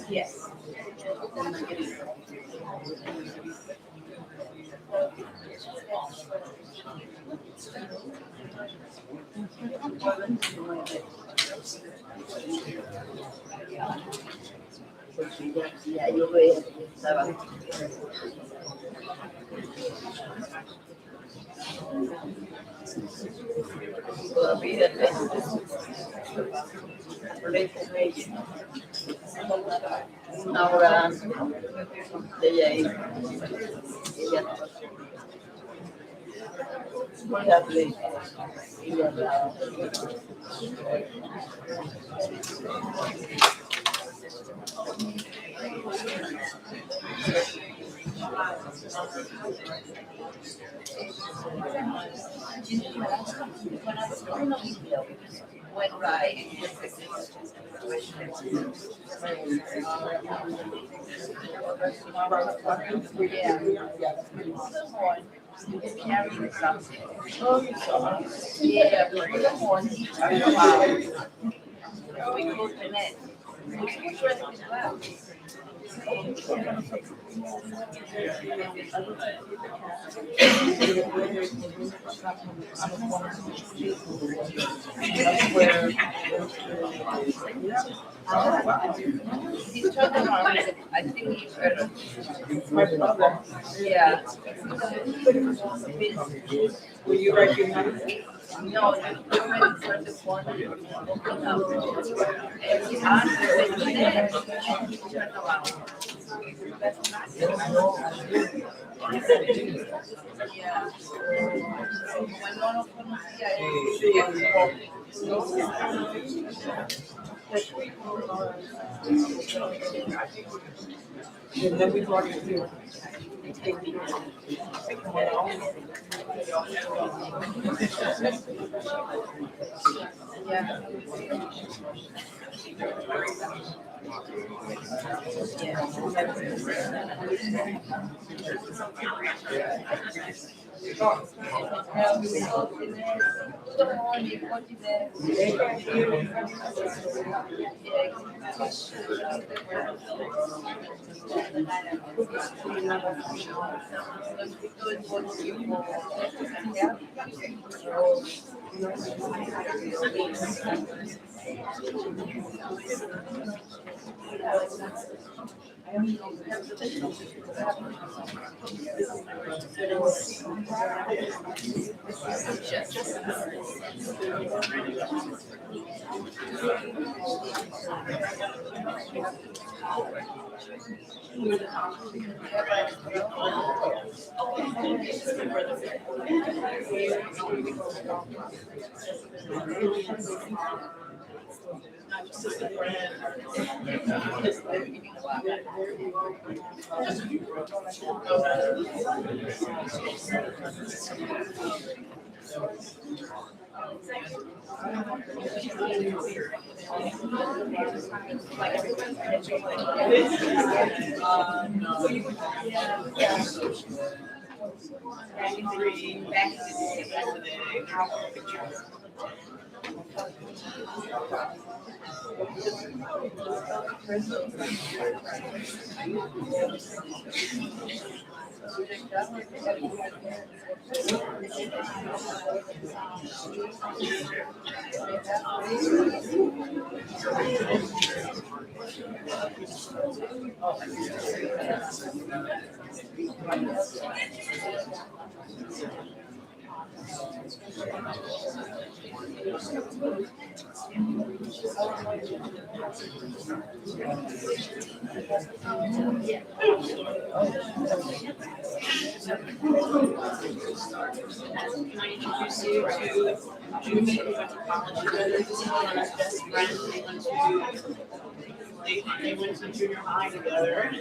Yes. Ya yo veo que estaba todavía hablé con ella una hora antes de ella ir. Ella pues hablé y le hablaba. Went right. Carrying something. Yeah, but in the morning, he turned around. We closed the net. He was ready to go out. He turned around. I think he heard it. Yeah. Will you recognize it? No, you already started the one. Open up. And he asked her, and he did. And she turned around. Yeah. When no lo conocía, And then we brought it here. yeah. They went to junior high together.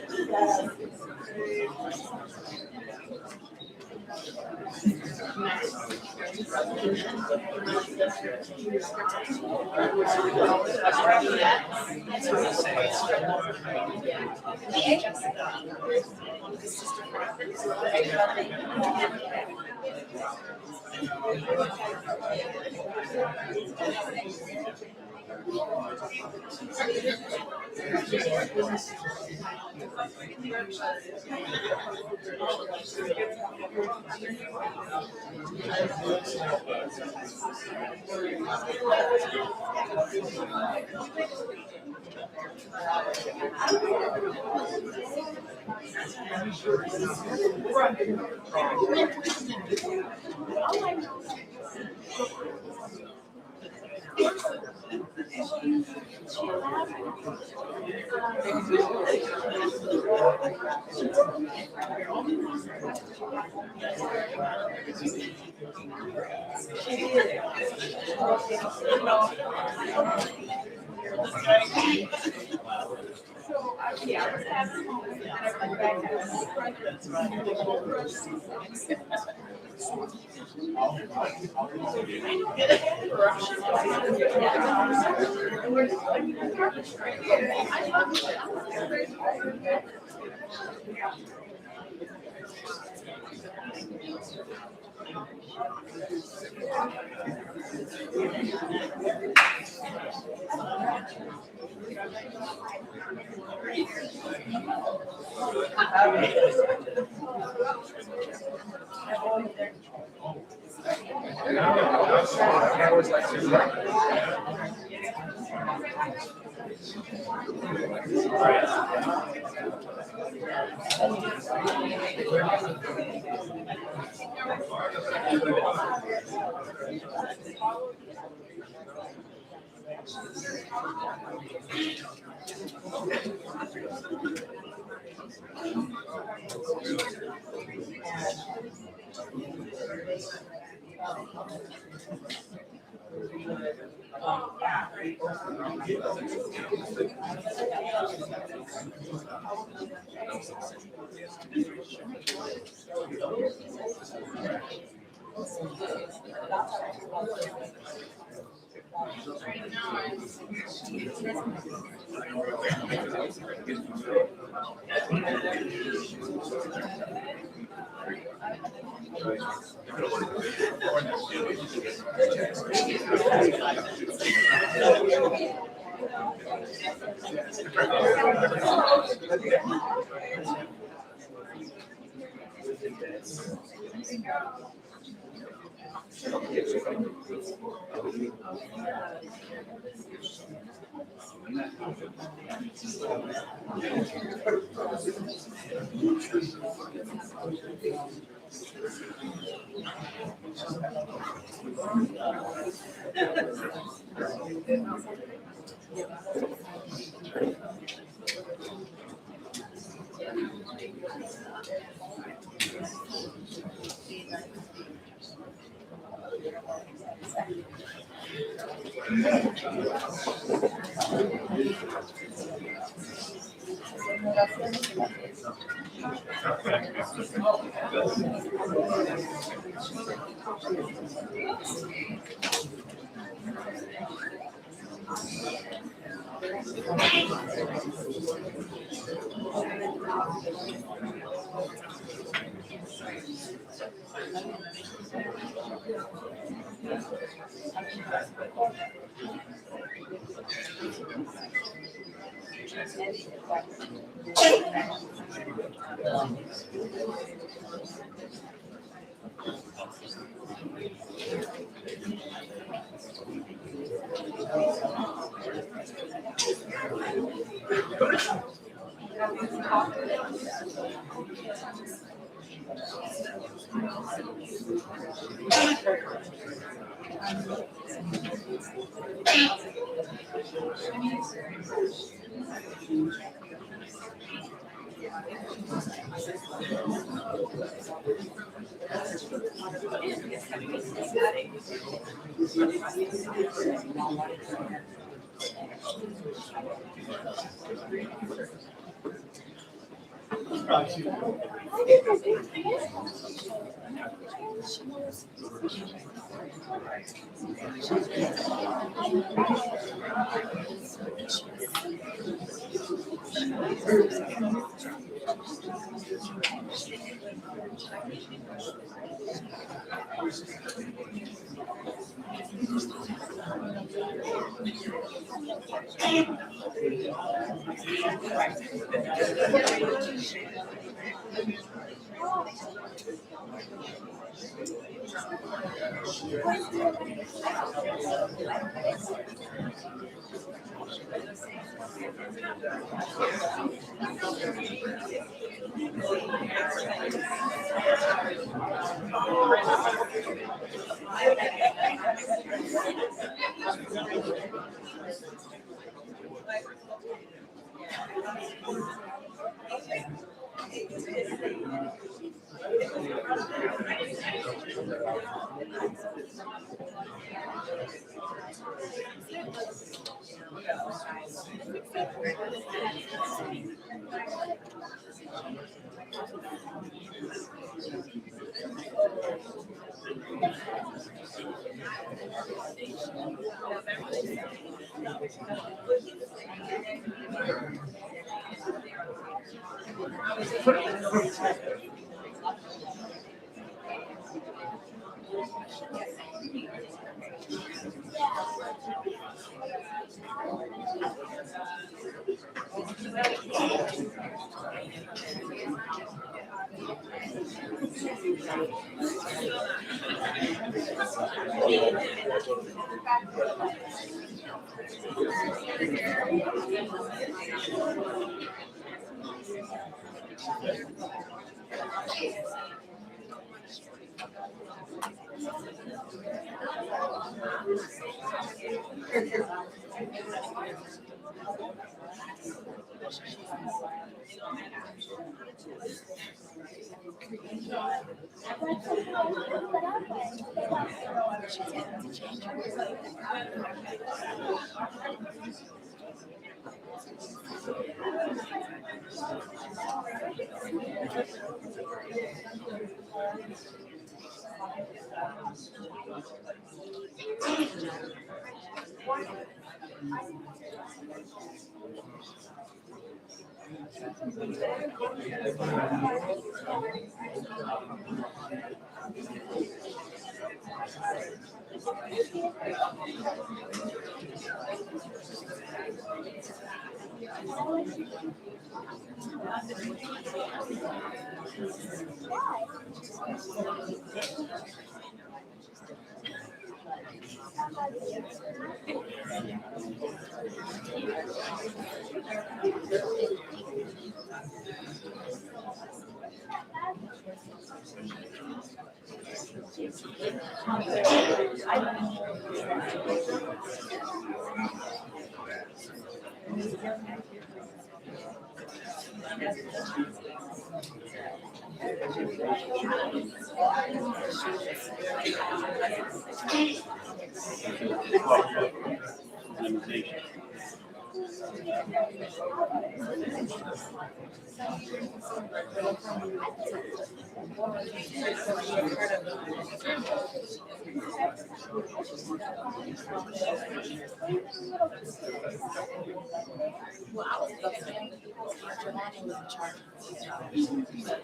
Well, I was saying that Johanna was in charge of these jobs.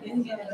Didn't get it.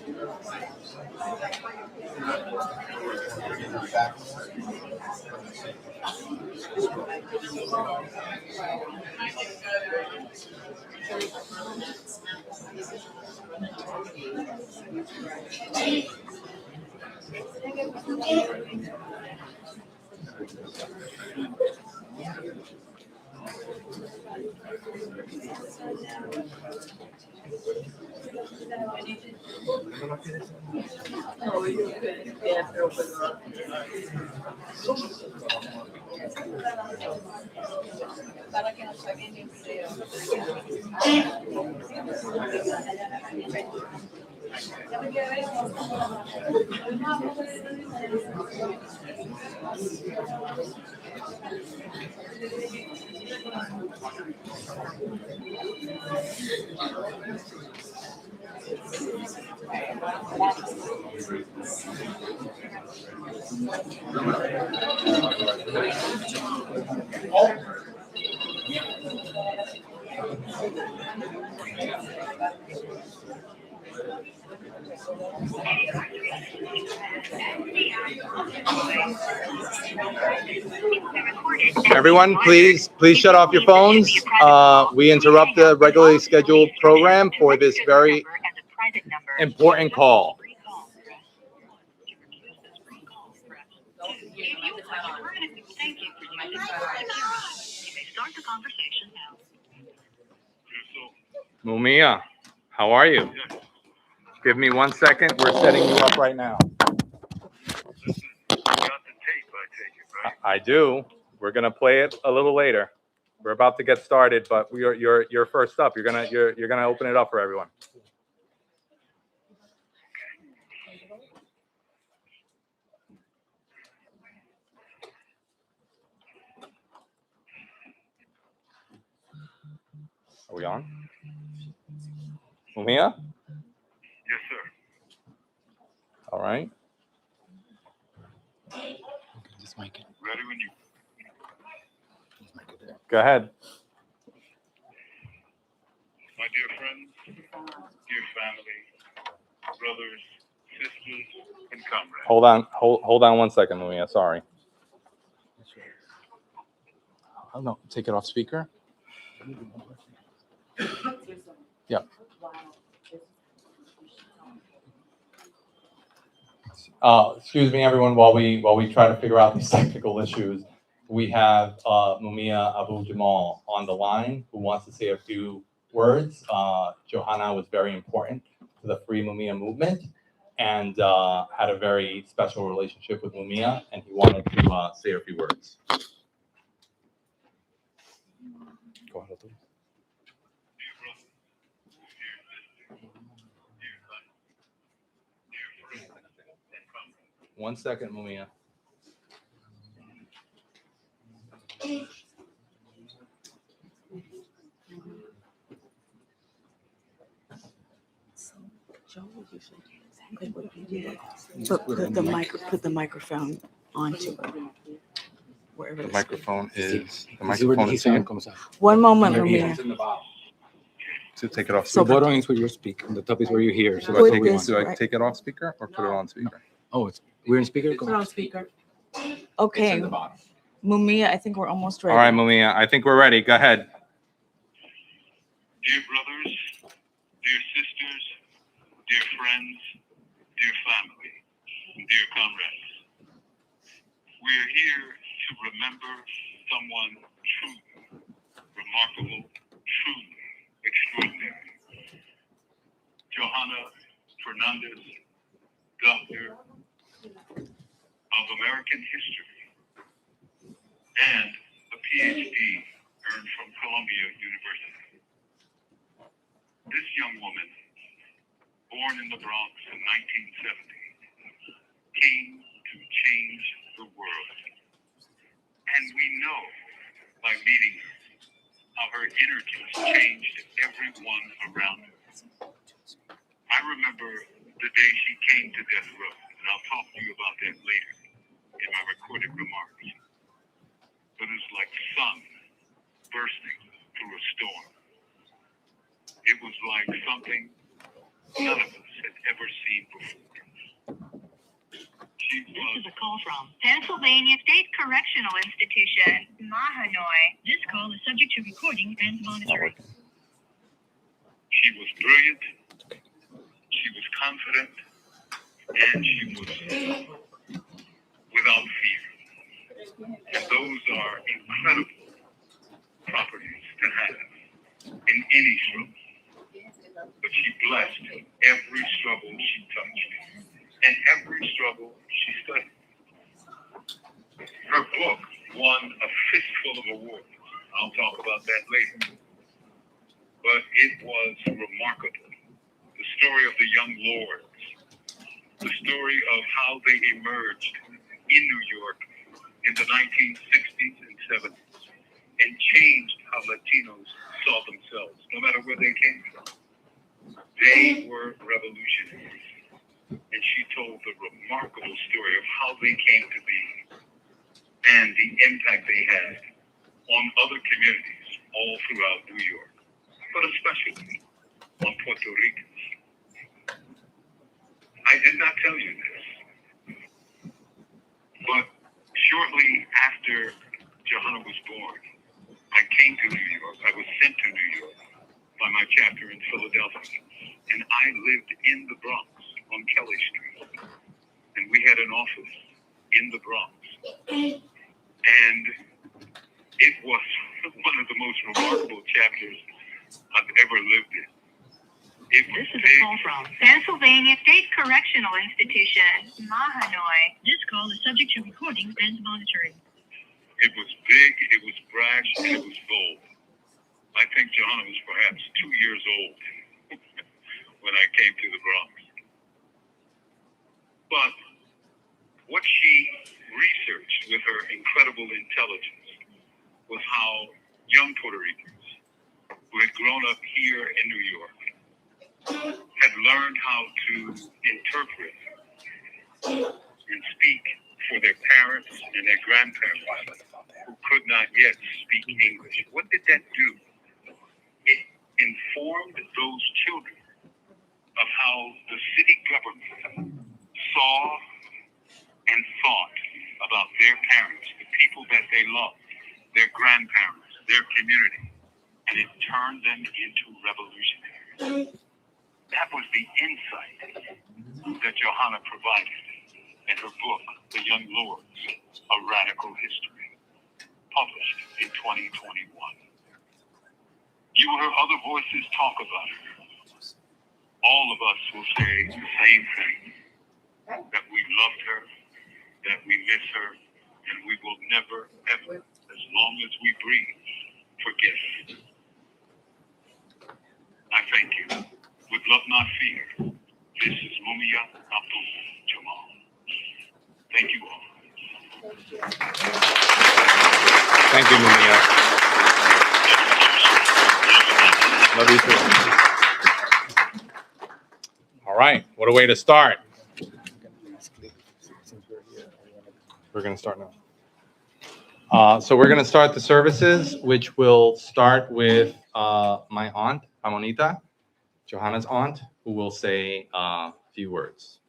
No, you could, yeah, pero pues no. Para que nos saquen el video. Everyone, please shut off your phones. We interrupt the regularly scheduled program for this very important call. Mumia, how are you? Give me 1 second. We're setting you up right now. I do. We're gonna play it a little later. We're about to get started, but you're first up. You're gonna open it up for everyone. Are we on? Mumia? Yes, sir. All right. Just mic it. Ready when you. Go ahead. My dear friends, dear family, brothers, sisters, and comrades. Hold on 1 second, Mumia. Sorry. Oh no, take it off speaker. Yeah. Excuse me, everyone. While we try to figure out these technical issues, we have Mumia Abu Jamal on the line who wants to say a few words. Johanna was very important to the Free Mumia movement and had a very special relationship with Mumia, and he wanted to say a few words. Go ahead, please. Dear brother, dear sister, dear son, dear friend, and comrade. 1 second, Mumia. Put the microphone onto it. Wherever The it's- microphone is Sound comes out. One moment, Your Lumia. hands in the bottom. to take it off. So bottom is where you speak, and the top is where you hear. So Do that's I what we take want. do I right. take it off speaker or put it on speaker? Oh, we're in speaker. Go. on speaker. It's Okay, in the bottom. Mumia, I think we're almost All ready. right, Mumia. I think we're ready. Go ahead. Dear brothers, dear sisters, dear friends, dear family, dear comrades, we're here to remember someone truly remarkable, truly extraordinary. Johanna Fernández, Doctor of American History, and a PhD earned from Columbia University. This young woman, born in the Bronx in 1970, came to change the world. And we know by meeting her how her energies changed everyone around her. I remember the day she came to death row, and I'll talk to you about that later in my recorded remarks. But it's like sun bursting through a storm. It was like something none of us had ever seen call from Pennsylvania State Correctional Institution, Mahanoy. This call is subject to recording and monitoring. She was brilliant, she was confident, and she was without fear. And those are incredible properties to have in any struggle. But she blessed every struggle she touched and every struggle she studied. Her book won a fistful of awards. I'll talk about that later. But it was remarkable. The story of the young lords, the story of how they emerged in New York in the 1960s and 70s and changed how Latinos saw themselves, no matter where they came from. They were revolutionaries. And she told the remarkable story of how they came to be and the impact they had on other communities all throughout New York, but especially on Puerto Ricans. I did not tell you this, but shortly after Johanna was born, I came to New York. I was sent to New York by my chapter in Philadelphia, and I lived in the Bronx on Kelly Street, and we had an office in the Bronx, and it was one of the most remarkable chapters I've ever lived in. It was This is a big. call from Pennsylvania State Correctional Institution, Mahanoy. This call is subject to recording and monitoring. It was big, it was brash, and it was bold. I think Johanna was perhaps 2 years old when I came to the Bronx. But what she researched with her incredible intelligence was how young Puerto Ricans who had grown up here in New York had learned how to interpret and speak for their parents and their grandparents who could not yet speak English. What did that do? It informed those children of how the city government saw and thought about their parents, the people that they loved, their grandparents, their community, and it turned them into revolutionaries. That was the insight that Johanna provided in her book, The Young Lords, A Radical History, published in 2021. You will hear other voices talk about her. All of us will say the same thing, that we loved her, that we miss her, and we will never, ever, as long as we breathe, forget her. I thank you. With love, not fear, this is Mumia Abdul Jamal. Thank you all. Thank you, Mumia. Love you too. All right, what a way to start. We're going to start now. So we're going to start the services, which will start with my aunt, Ramonita, Johanna's aunt, who will say a few words.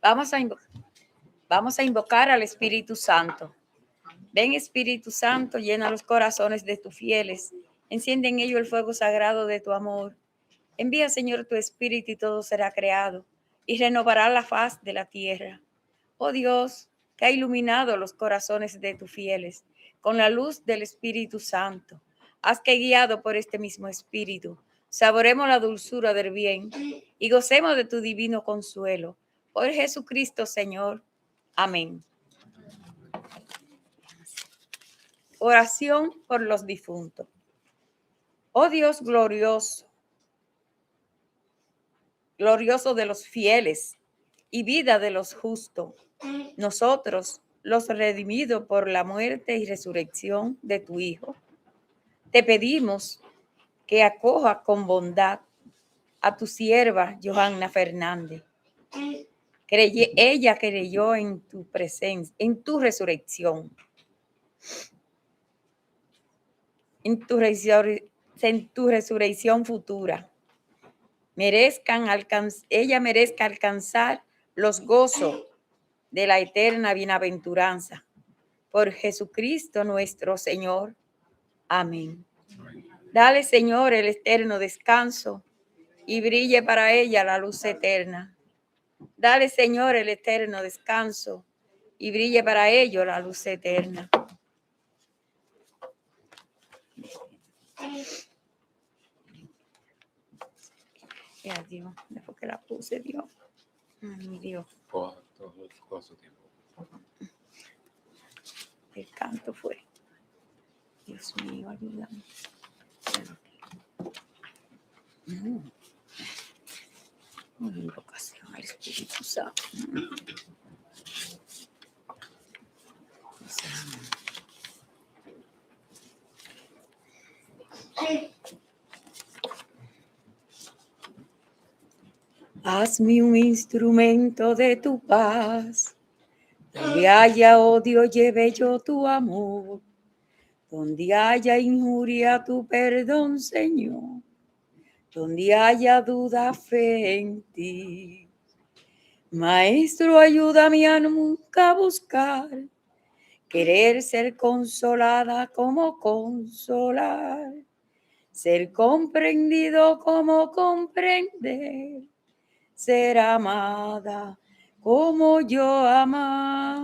Vamos a invocar al Espíritu Santo. Ven, Espíritu Santo, llena los corazones de tus fieles. Enciende en ellos el fuego sagrado de tu amor. Envía, Señor, tu Espíritu y todo será creado y renovará la faz de la tierra. Oh Dios, que ha iluminado los corazones de tus fieles con la luz del Espíritu Santo. Haz que, guiado por este mismo Espíritu, saboremos la dulzura del bien y gocemos de tu divino consuelo. Por Jesucristo, Señor. Amén. Oración por los difuntos. Oh Dios glorioso, glorioso de los fieles y vida de los justos, nosotros, los redimidos por la muerte y resurrección de tu Hijo, te pedimos que acoja con bondad a tu sierva Johanna Fernández. Ella creyó en tu presencia, en tu resurrección, en tu resurrección futura. Ella merezca alcanzar los gozos de la eterna bienaventuranza. Por Jesucristo nuestro Señor. Amén. Dale, Señor, el eterno descanso y brille para ella la luz eterna. Dale, Señor, el eterno descanso y brille para ello la luz eterna. Ya, Dios, después que la puse, Dios. Ay, mi Dios. Todo su tiempo. El canto fue. Dios mío, ayúdame. Una invocación al Espíritu Santo. Hazme un instrumento de tu paz. Donde haya odio, lleve yo tu amor. Donde haya injuria, tu perdón, Señor. Donde haya duda, fe en ti. Maestro, ayúdame a nunca buscar querer ser consolada como consolar, ser comprendido como comprender, ser amada como yo amar.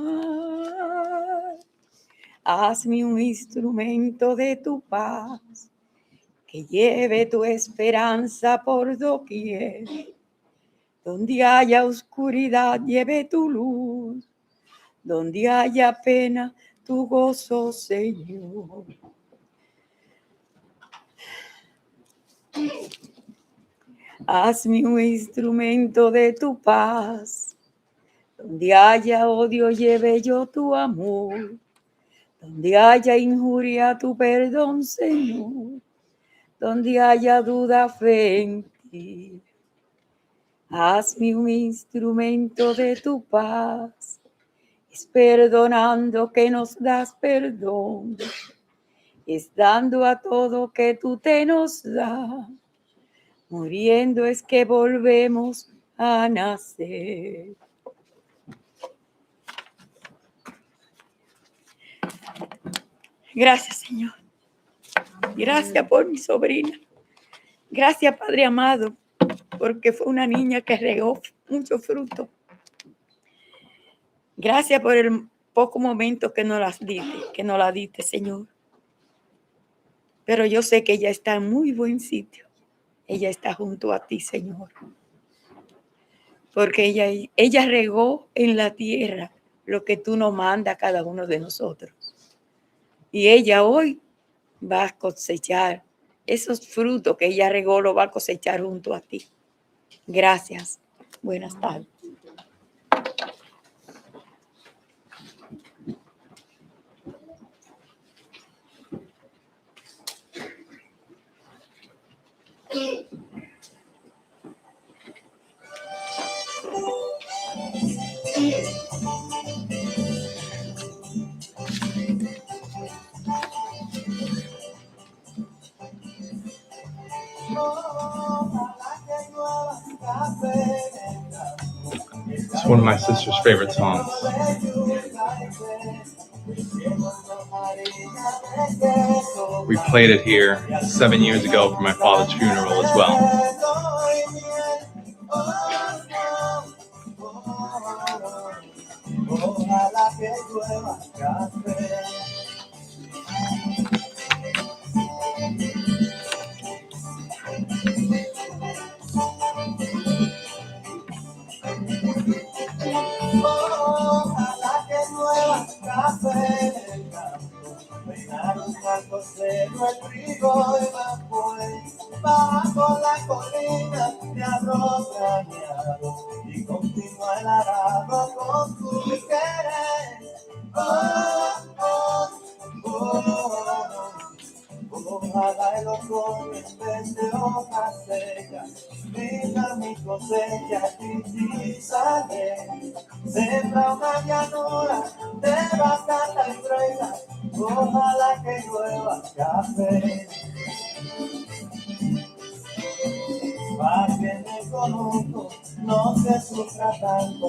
Hazme un instrumento de tu paz, que lleve tu esperanza por doquier. Donde haya oscuridad, lleve tu luz. Donde haya pena, tu gozo, Señor. Hazme un instrumento de tu paz. Donde haya odio, lleve yo tu amor. Donde haya injuria, tu perdón, Señor. Donde haya duda, fe en ti. Hazme un instrumento de tu paz. Es perdonando que nos das perdón. Es dando a todo que tú te nos das. Muriendo es que volvemos a nacer. Gracias, Señor. Gracias por mi sobrina. Gracias, Padre amado, porque fue una niña que regó mucho fruto. Gracias por el poco momento que nos la diste, Señor. Pero yo sé que ella está en muy buen sitio. Ella está junto a ti, Señor. Porque ella regó en la tierra lo que tú nos mandas a cada uno de nosotros. Y ella hoy va a cosechar esos frutos que ella regó, lo va a cosechar junto a ti. Gracias. Buenas tardes. It's one of my sister's favorite songs. We played it here 7 years ago for my father's funeral as well. Ojalá que llueva café en el campo, peinaron blancos de el trigo y después bajo la colina de arroz graneado y continúa el arado con tu querer. Ojalá el otoño en vez de hojas secas venga mi cosecha y sale. Sembra una llanura de batata y fresa. Ojalá que llueva café. Para que me conozco, no se sufra tanto.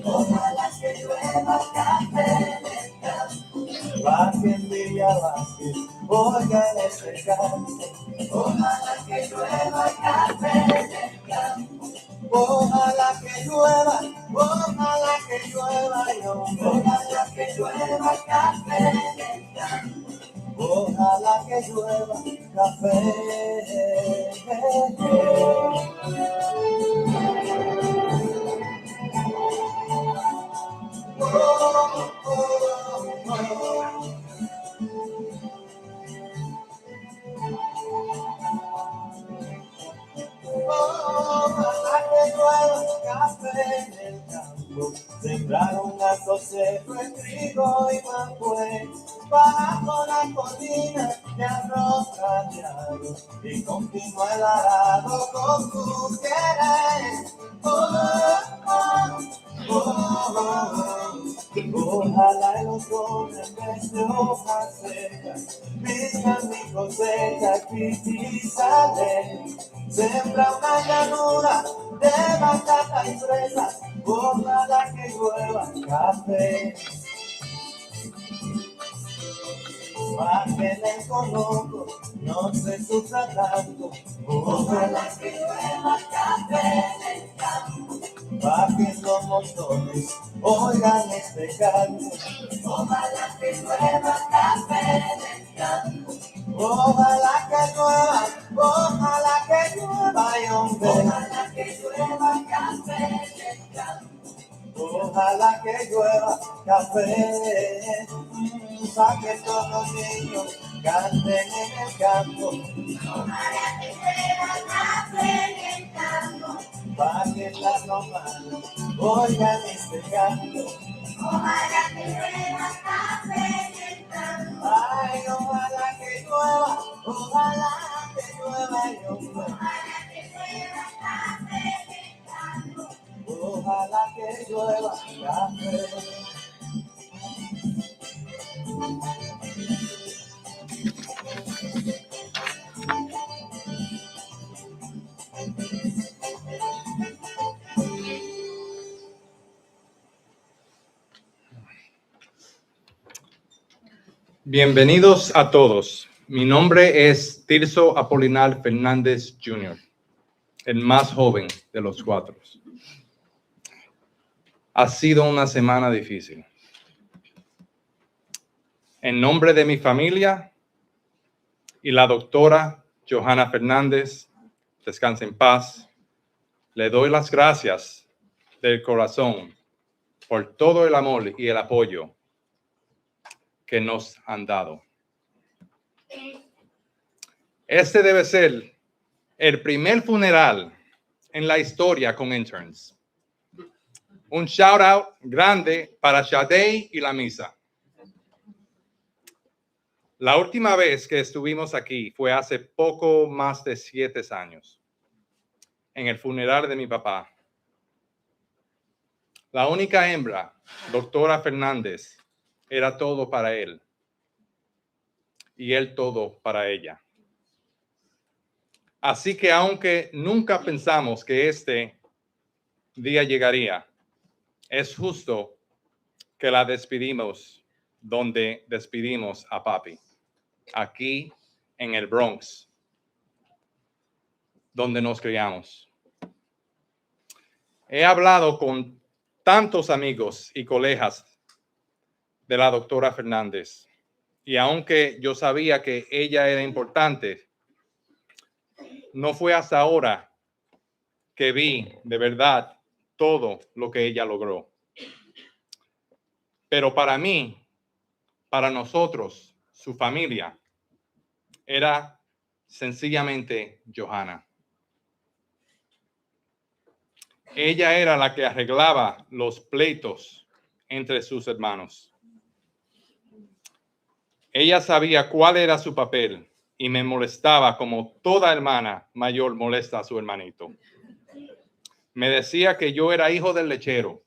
Ojalá que llueva café. Para que en Villa Vázquez oigan ese canto. Ojalá que llueva café. Ojalá que llueva, ojalá que llueva, ojalá que llueva café. Ojalá que llueva café. Ojalá que llueva café en el campo. Sembraron a cosecho el trigo y mampué. Bajo la colina de arroz graneado y continúa el arado con tu querer. Ojalá el otoño en vez de hojas secas venga mi cosecha y sale. Sembra una llanura de batata y fresas. Ojalá que llueva café. Para que me conozco, no se sufra tanto. Ojalá que llueva café en el campo. Para que los montones oigan este canto. Ojalá que llueva café en el campo. Ojalá que llueva, ojalá que llueva, hombre. Ojalá que llueva café en el campo. Ojalá que llueva café, para que todos los niños canten en el campo. Ojalá que llueva café en el campo, para que las romanas oigan este canto. Ojalá que llueva café en el campo. Ay, ojalá que llueva, ojalá que llueva, ojalá que llueva café en el campo. Ojalá que llueva café. Bienvenidos a todos. Mi nombre es Tirso Apolinar Fernández Jr., el más joven de los cuatro. Ha sido una semana difícil. En nombre de mi familia y la doctora Johanna Fernández, descanse en paz, le doy las gracias del corazón por todo el amor y el apoyo que nos han dado. Este debe ser el primer funeral en la historia con interns. Un shout out grande para Shadei y la misa. La última vez que estuvimos aquí fue hace poco más de 7 años, en el funeral de mi papá. La única hembra, doctora Fernández, era todo para él y él todo para ella. Así que aunque nunca pensamos que este día llegaría, es justo que la despedimos donde despedimos a papi, aquí en el Bronx, donde nos criamos. He hablado con tantos amigos y colegas de la doctora Fernández, y aunque yo sabía que ella era importante, no fue hasta ahora que vi de verdad todo lo que ella logró. Pero para mí, para nosotros, su familia, era sencillamente Johanna. Ella era la que arreglaba los pleitos entre sus hermanos. Ella sabía cuál era su papel y me molestaba como toda hermana mayor molesta a su hermanito. Me decía que yo era hijo del lechero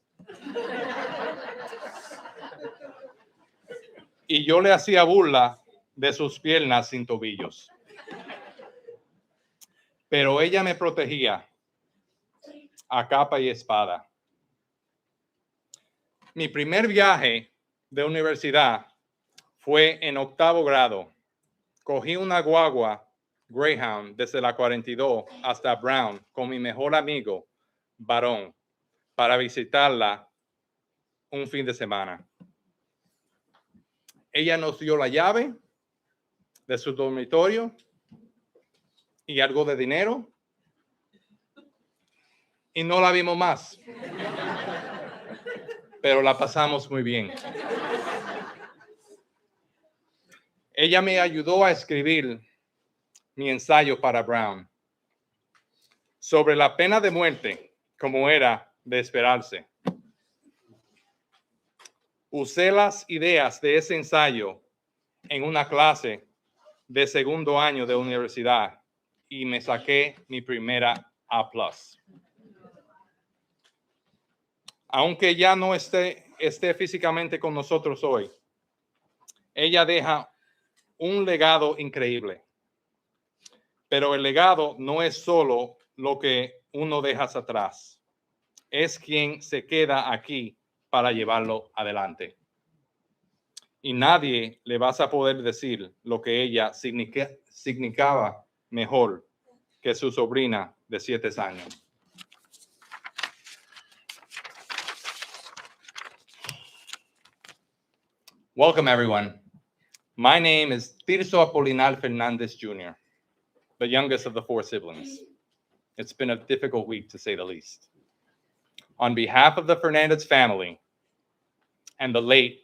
y yo le hacía burla de sus piernas sin tobillos. Pero ella me protegía a capa y espada. Mi primer viaje de universidad fue en 8º grado. Cogí una guagua Greyhound desde la 42 hasta Brown con mi mejor amigo, varón, para visitarla un fin de semana. Ella nos dio la llave de su dormitorio y algo de dinero y no la vimos más. Pero la pasamos muy bien. Ella me ayudó a escribir mi ensayo para Brown sobre la pena de muerte, como era de esperarse. Usé las ideas de ese ensayo en una clase de 2º año de universidad y me saqué mi primera A+. Aunque ya no esté físicamente con nosotros hoy, ella deja un legado increíble. Pero el legado no es solo lo que uno deja atrás, es quien se queda aquí para llevarlo adelante. Y nadie le vas a poder decir lo que ella significaba mejor que su sobrina de 7 años. Welcome, everyone. My name is Tirso Apolinar Fernández Jr., the youngest of the 4 siblings. It's been a difficult week, to say the least. On behalf of the Fernandez family and the late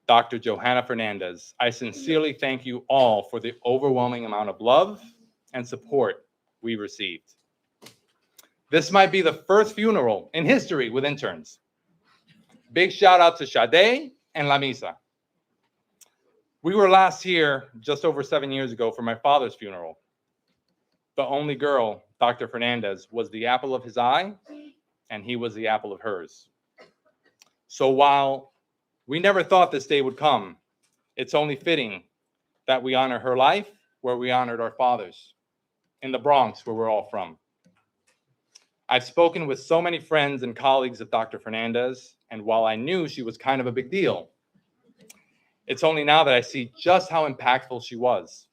Dr. Johanna Fernández, I sincerely thank you all for the overwhelming amount of love and support we received. This might be the first funeral in history with interns. Big shout out to Sade and La Misa. We were last here just over 7 years ago for my father's funeral. The only girl, Dr. Fernández, was the apple of his eye, and he was the apple of hers. So while we never thought this day would come, it's only fitting that we honor her life where we honored our fathers, in the Bronx, where we're all from. I've spoken with so many friends and colleagues of Dr. Fernández, and while I knew she was kind of a big deal, it's only now that I see just how impactful she was.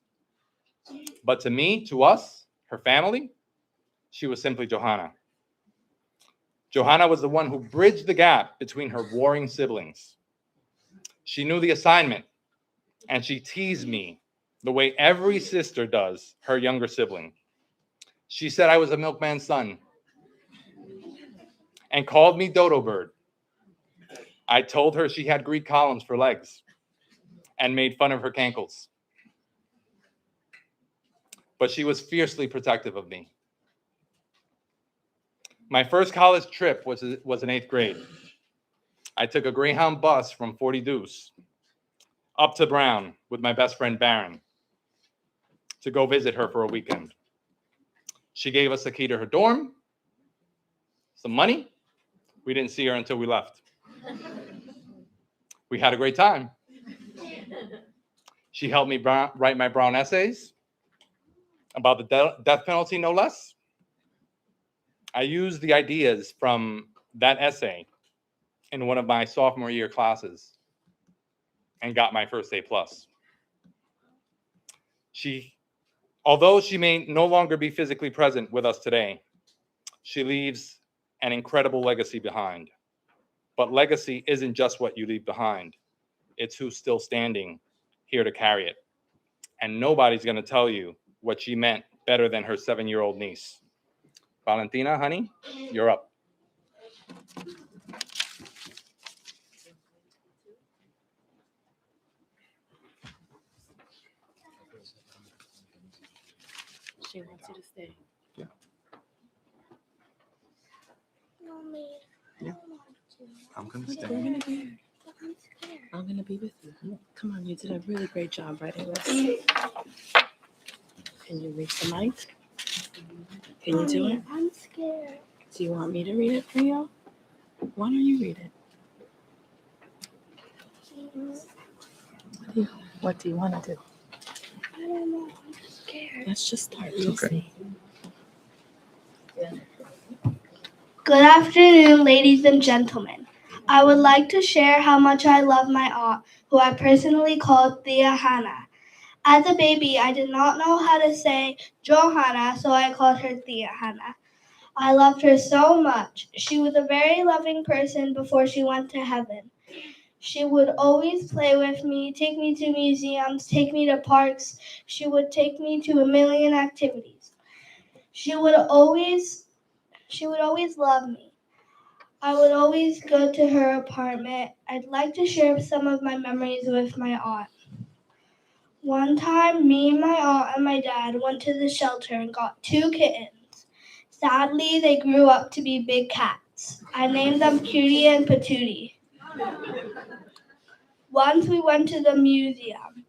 But to me, to us, her family, she was simply Johanna. Johanna was the one who bridged the gap between her warring siblings. She knew the assignment, and she teased me the way every sister does her younger sibling. She said I was a milkman's son and called me Dodo Bird. I told her she had Greek columns for legs and made fun of her cankles. But she was fiercely protective of me. My first college trip was in 8th grade. I took a Greyhound bus from 40 Deuce up to Brown with my best friend Baron to go visit her for a weekend. She gave us a key to her dorm, some money. We didn't see her until we left. We had a great time. She helped me write my Brown essays about the death penalty, no less. I used the ideas from that essay in one of my sophomore year classes and got my first A+. Although she may no longer be physically present with us today, she leaves an incredible legacy behind. But legacy isn't just what you leave behind. It's who's still standing here to carry it. And nobody's going to tell you what she meant better than her 7-year-old niece. Valentina, honey, you're up. She wants you to stay. Yeah. Mommy, Yeah. I want to. I'm going to We're stay. gonna be here. I'm scared. I'm gonna be with you. Come on, you did a really great job writing this. Can you read the mic? Can you do it? I'm scared. Do you want me to read it for you? Why don't you read it? What do you What do you want to do? Let's just start. You'll see. Good afternoon, ladies and gentlemen. I would like to share how much I love my aunt, who I personally call Tia Hannah. As a baby, I did not know how to say Johanna, so I called her Tia Hannah. I loved her so much. She was a very loving person before she went to heaven. She would always play with me, take me to museums, take me to parks. She would take me to a million activities. She would always love me. I would always go to her apartment. I'd like to share some of my memories with my aunt. One time, me, my aunt, and my dad went to the shelter and got 2 kittens. Sadly, they grew up to be big cats. I named them Cutie and Patootie. Once we went to the museum,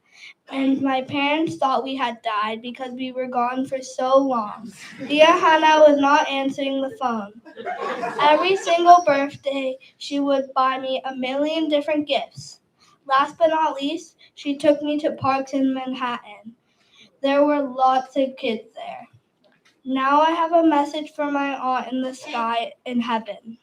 and my parents thought we had died because we were gone for so long. Tia Hannah was not answering the phone. Every single birthday, she would buy me a million different gifts. Last but not least, she took me to parks in Manhattan. There were lots of kids there. Now I have a message for my aunt in the sky in heaven.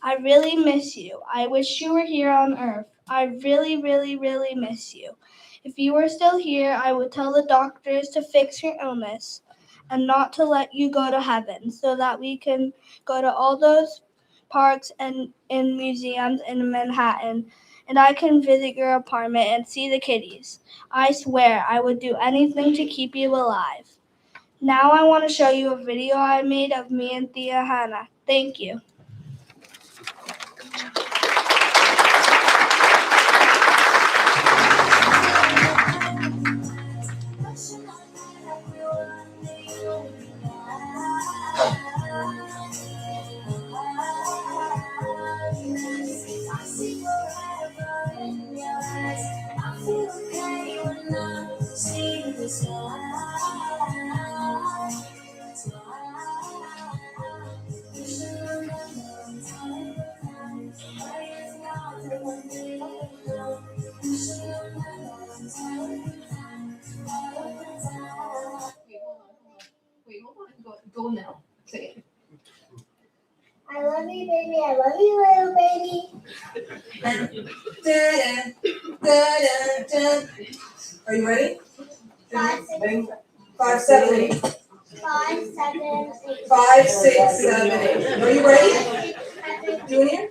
I really miss you. I wish you were here on earth. I really, really, really miss you. If you were still here, I would tell the doctors to fix your illness and not to let you go to heaven so that we can go to all those parks and in museums in Manhattan and I can visit your apartment and see the kitties. I swear I would do anything to keep you alive. Now I want to show you a video I made of me and Tia Hannah. Thank you. Wait, hold on. Go now. Say it. I love you, baby. I love you, little baby. Are you ready? 5, 6, 5, 7, 8. 5, 7, 8. 5, 6, 7, 8. Are you ready? Junior?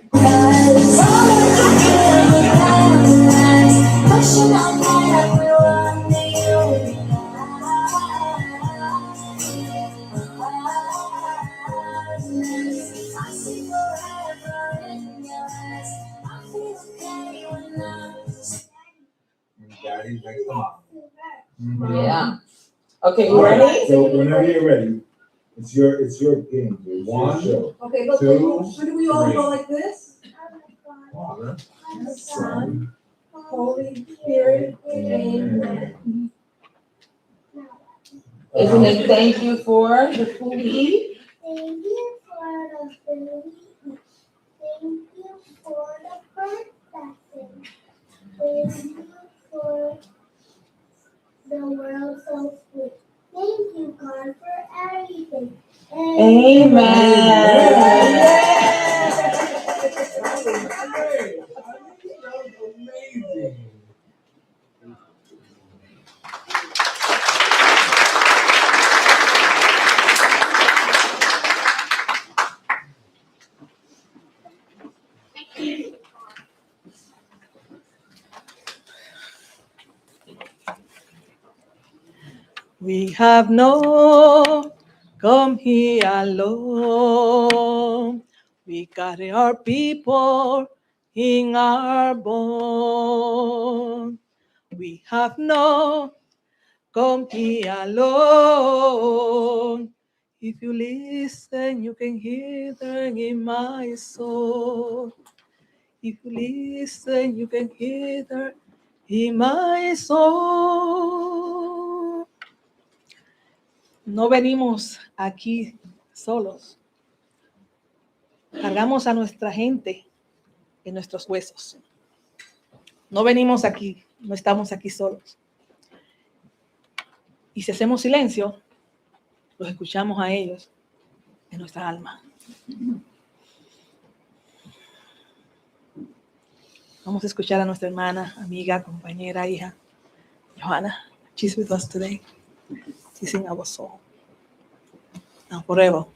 Daddy next time. Yeah. Okay, you ready? So whenever you're ready, it's your game. It's your show. Okay, look, 2, shouldn't we all 3. go like this? Father, Son, Holy Spirit, Amen. Isn't it thank you for the food we eat? Thank you for the food. Thank you for the bird lesson. Thank you for the world so sweet. Thank you, God, for everything. Amazing. We have not come here alone. We carry our people in our bone. We have not come here alone. If you listen, you can hear them in my soul. If you listen, you can hear them in my soul. No venimos aquí solos. Cargamos a nuestra gente en nuestros huesos. No venimos aquí no estamos aquí solos. Y si hacemos silencio, los escuchamos a ellos en nuestra alma. Vamos a escuchar a nuestra hermana, amiga, compañera, hija, Johanna. She's with us today. She's in our soul. And forever,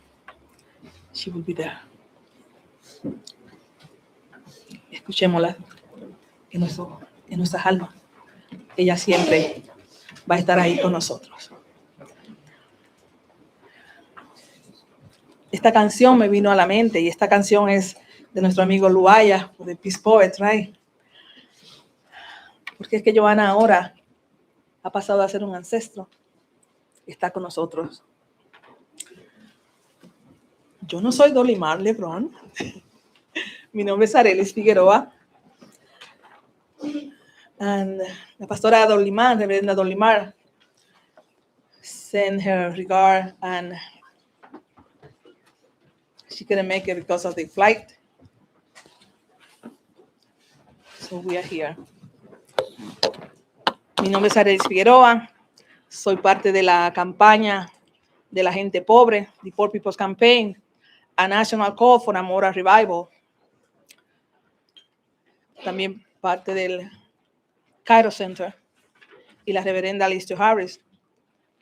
she will be there. Escuchémosla en nuestras almas. Ella siempre va a estar ahí con nosotros. Esta canción me vino a la mente y esta canción es de nuestro amigo Luaya, de Peace Poet, right? Porque es que Johanna ahora ha pasado a ser un ancestro y está con nosotros. Yo no soy Dolimar Lebron. Mi nombre es Arelis Figueroa. And la pastora Dolimar, reverenda Dolimar, send her regard, and she couldn't make it because of the flight. So we are here. Mi nombre es Arelis Figueroa. Soy parte de la campaña de la gente pobre, the Poor People's Campaign, a National Call for a Moral Revival. También parte del Cairo Center, y la reverenda Lister Harris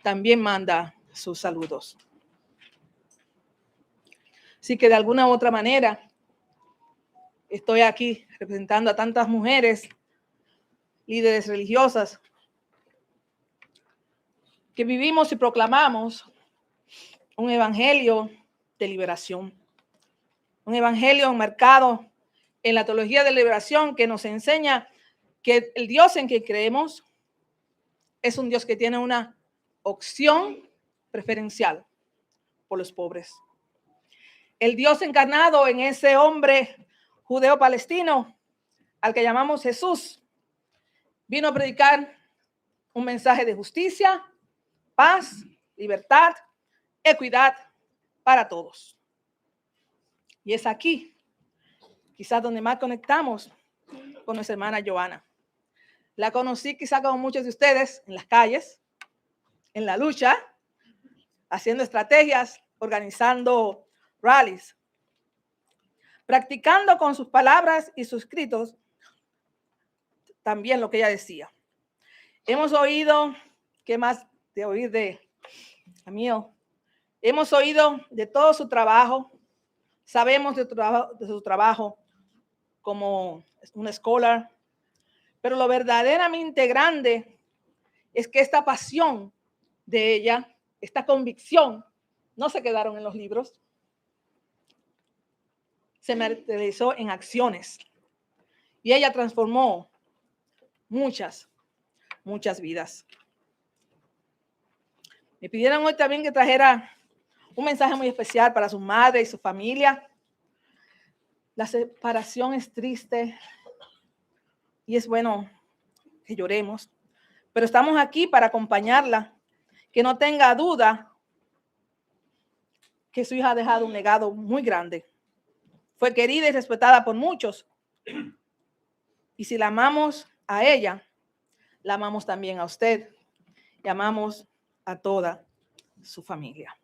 también manda sus saludos. Así que de alguna u otra manera estoy aquí representando a tantas mujeres, líderes religiosas, que vivimos y proclamamos un evangelio de liberación, un evangelio enmarcado en la teología de liberación que nos enseña que el Dios en que creemos es un Dios que tiene una opción preferencial por los pobres. El Dios encarnado en ese hombre judeo-palestino al que llamamos Jesús vino a predicar un mensaje de justicia, paz, libertad, equidad para todos. Y es aquí, quizás donde más conectamos con nuestra hermana Johanna. La conocí quizás como muchos de ustedes en las calles, en la lucha, haciendo estrategias, organizando rallies, practicando con sus palabras y sus escritos también lo que ella decía. Hemos oído, ¿qué más de oír de mío? Hemos oído de todo su trabajo, sabemos de su trabajo como una scholar, pero lo verdaderamente grande es que esta pasión de ella, esta convicción, no se quedaron en los libros, se materializó en acciones. Y ella transformó muchas vidas. Me pidieron hoy también que trajera un mensaje muy especial para su madre y su familia. La separación es triste y es bueno que lloremos, pero estamos aquí para acompañarla, que no tenga duda que su hija ha dejado un legado muy grande. Fue querida y respetada por muchos. Y si la amamos a ella, la amamos también a usted y amamos a toda su familia.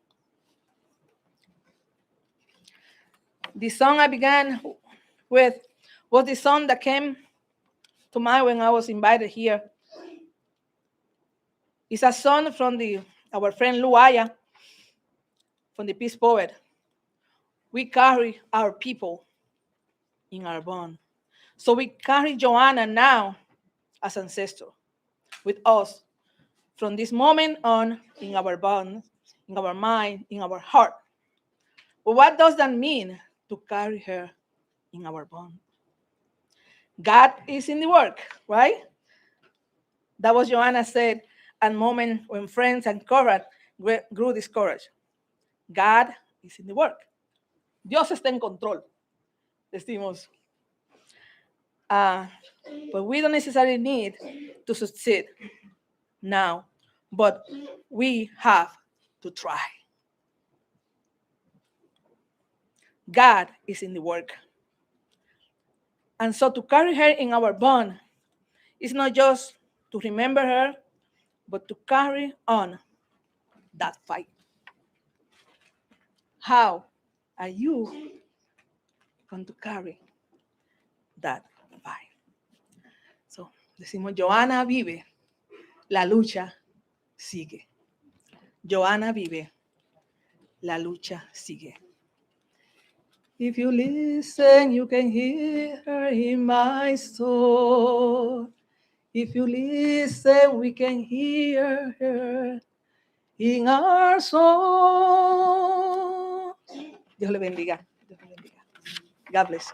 The song I began with was the song that came to mind when I was invited here. It's a song from our friend Luaya, from the Peace Poet. We carry our people in our bond. So we carry Johanna now as ancestor with us from this moment on in our bond, in our mind, in our heart. But what does that mean to carry her in our bond? God is in the work, right? That was Johanna said at a moment when friends and courage grew discouraged. God is in the work. Dios está en control, decimos. But we don't necessarily need to succeed now, but we have to try. God is in the work. And so to carry her in our bond It's not just to remember her, but to carry on that fight. How are you going to carry that fight? So, decimos, Johanna vive, la lucha sigue. Johanna vive, la lucha sigue. If you listen, you can hear her in my soul. If you listen, we can hear her in our soul. Dios le bendiga. Dios le bendiga. God bless.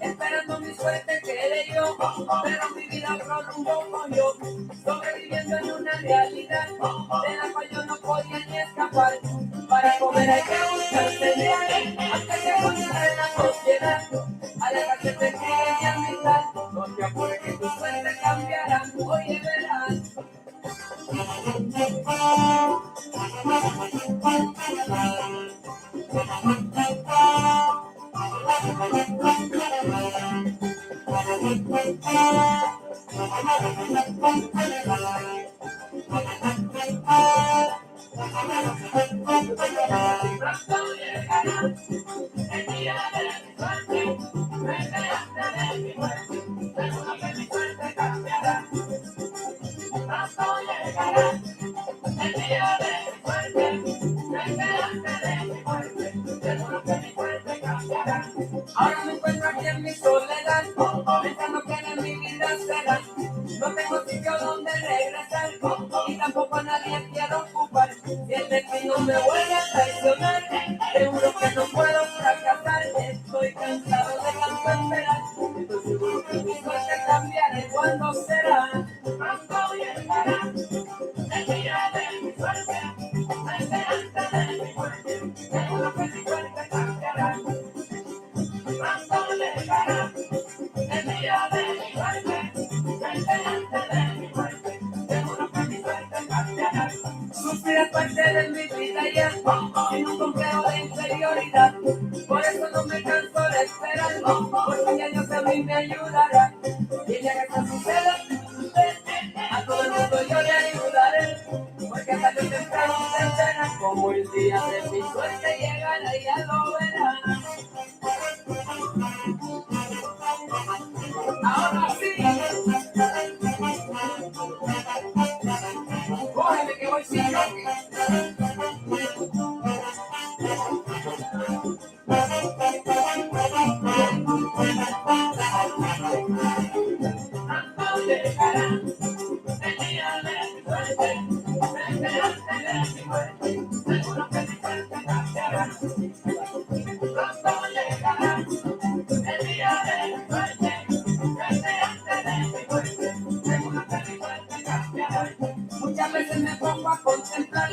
Esperando mi suerte quedé yo, pero mi vida prolongó con yo, sobreviviendo en una realidad de la cual yo no podía ni escapar. Para comer hay que buscarse bien, antes que contar en la sociedad, alejarte de ti y mi amistad, no te apures que tu suerte cambiará, oye verás. Ahora me encuentro aquí en mi soledad, pensando que en mi vida será. No tengo sitio donde regresar, y tampoco a nadie quiero ocupar. Si el destino me vuelve a traicionar, seguro que no puedo fracasar. Estoy cansado de tanto esperar, estoy seguro que mi suerte cambiará. ¿Y cuándo será? Pronto llegará el día de mi suerte, la esperanza de mi muerte. Seguro que mi suerte cambiará. Pronto llegará el día de mi suerte, la esperanza de mi muerte. Seguro que mi suerte cambiará. Sufrir es parte de mi vida ya, sin un complejo de inferioridad. Por eso no me canso de esperar, porque ya Dios a mí me ayudará. Y ya que esto suceda, a todo el mundo yo le ayudaré, porque tarde o temprano se entera como el día de mi suerte llegará y ya lo verá. Ahora sí, cógeme que voy sin choque. Pronto llegará el día de mi suerte, la esperanza de mi muerte. Seguro que mi suerte cambiará. Pronto llegará el día de mi suerte, la esperanza de mi muerte. Seguro que mi suerte cambiará. Muchas veces me pongo a contemplar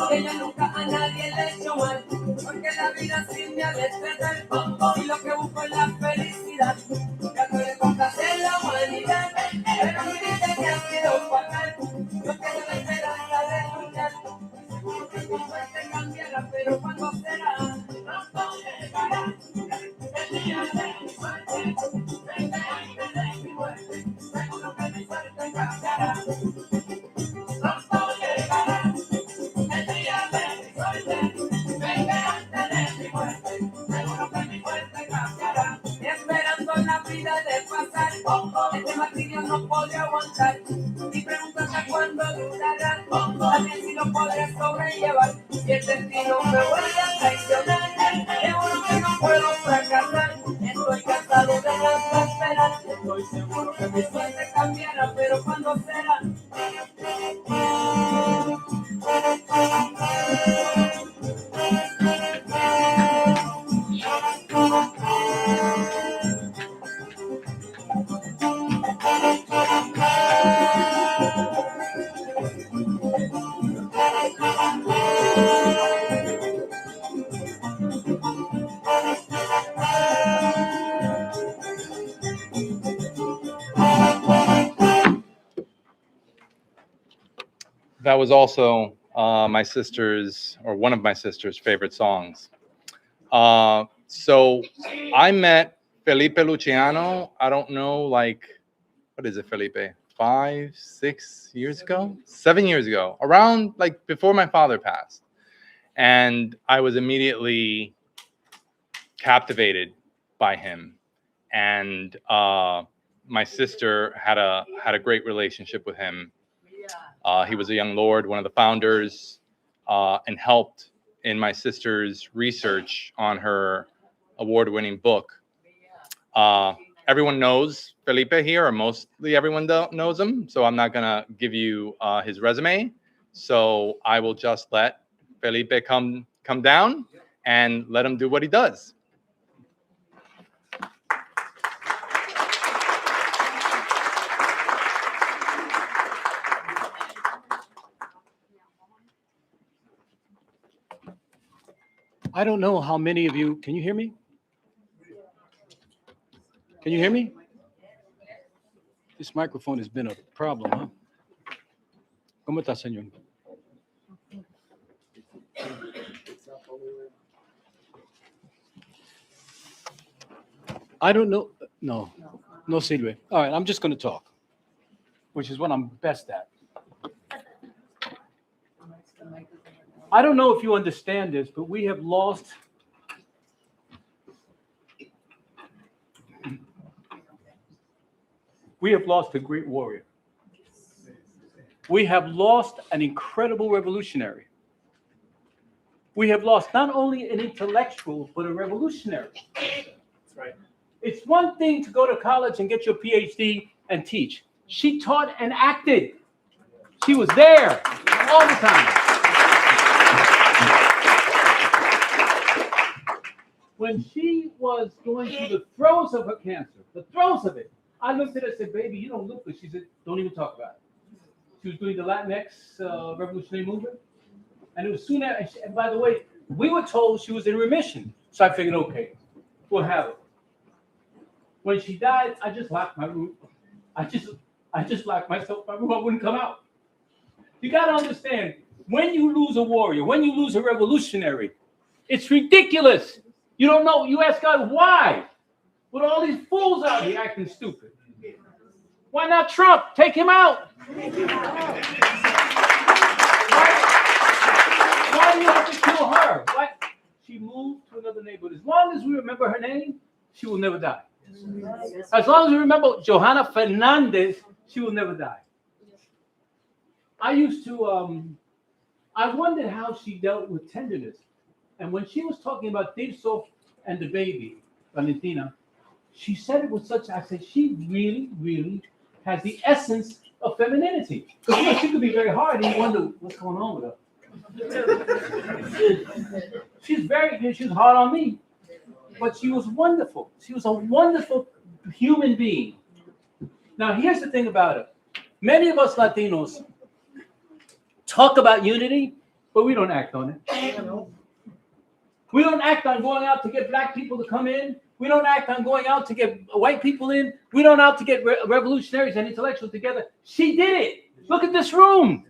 que yo nunca a nadie le he hecho mal, porque la vida sí me ha de tratar, y lo que busco es la felicidad. Trato de complacer la humanidad, pero mi vida que ha sido fatal. no podré sobrellevar. Si el destino me vuelve a traicionar, seguro que no puedo fracasar. Estoy cansado de tanto esperar. Estoy seguro que mi suerte cambiará, pero ¿cuándo será? That was also my sister's, or one of my sister's favorite songs. So I met Felipe Luciano, I don't know, like, what is it, Felipe? 5, 6 years ago? 7 years ago, around like before my father passed. And I was immediately captivated by him. And my sister had a great relationship with him. He was a young lord, one of the founders, and helped in my sister's research on her award-winning book. Everyone knows Felipe here, or mostly everyone knows him, so I'm not gonna give you his resume. So I will just let Felipe come down and let him do what he does. I don't know how many of you, can you hear me? Can you hear me? This microphone has been a problem, huh? ¿Cómo está, señor? I don't know. No sirve. All right, I'm just going to talk, which is what I'm best at. I don't know if you understand this, but we have lost a great warrior. We have lost an incredible revolutionary. We have lost not only an intellectual, but a revolutionary. That's right. It's one thing to go to college and get your PhD and teach. She taught and acted. She was there all the time. When she was going through the throes of her cancer, the throes of it, I looked at her and said, baby, you don't look good. She said, don't even talk about it. She was doing the Latinx revolutionary movement. And it was soon after, and by the way, we were told she was in remission. So I figured, okay, we'll have it. When she died, I just locked my room. I just locked myself in my room. I wouldn't come out. You got to understand, when you lose a warrior, when you lose a revolutionary, it's ridiculous. You don't know. You ask God, why? With all these fools out here acting stupid. Why not Trump? Take him out. Why do you have to kill her? Why? She moved to another neighborhood. As long as we remember her name, she will never die. As long as we remember Johanna Fernández, she will never die. I used to, I wondered how she dealt with tenderness. And when she was talking about Tirso and the baby, Valentina, she said it with such, I said, she really, really has the essence of femininity. Because, you know, she could be very hard and you wonder what's going on with her. She's hard on me. But she was wonderful. She was a wonderful human being. Now, here's the thing about her. Many of us Latinos talk about unity, but we don't act on it. We don't act on going out to get black people to come in. We don't act on going out to get white people in. We don't out to get revolutionaries and intellectuals together. She did it. Look at this room.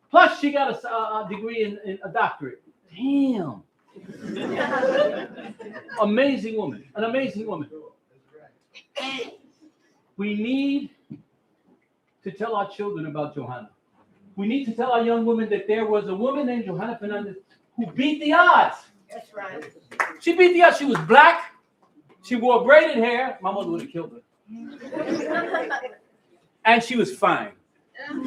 Plus, she got a degree in a doctorate. Damn. Amazing woman. An amazing woman. We need to tell our children about Johanna. We need to tell our young women that there was a woman named Johanna Fernández who beat the odds. That's right. She beat the odds. She was black. She wore braided hair. My mother would have killed her. And she was fine.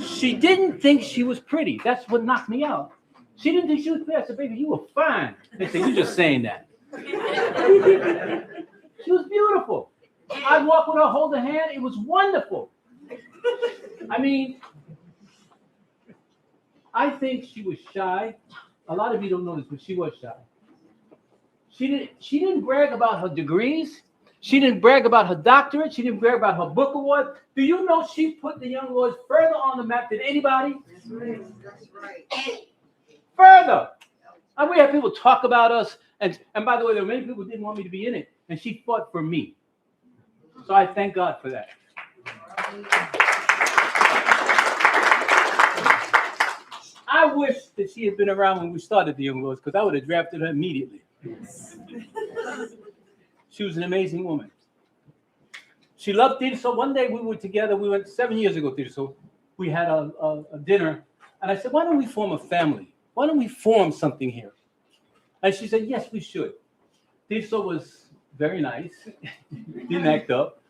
She didn't think she was pretty. That's what knocked me out. She didn't think she was pretty. I said, baby, you were fine. They said, you're just saying that. She was beautiful. I'd walk with her, hold her hand. It was wonderful. I mean, I think she was shy. A lot of you don't know this, but she was shy. She didn't brag about her degrees. She didn't brag about her doctorate. She didn't brag about her book award. Do you know she put the Young Lords further on the map than anybody? That's right. That's right. Further. And we have people talk about us. And by the way, there were many people who didn't want me to be in it. And she fought for me. So I thank God for that. I wish that she had been around when we started the Young Lords, because I would have drafted her immediately. She was an amazing woman. She loved theater. So one day we were together. We went 7 years ago theater. So we had a dinner. And I said, why don't we form a family? Why don't we form something here? And she said, yes, we should. Tirso was very nice. Didn't act up.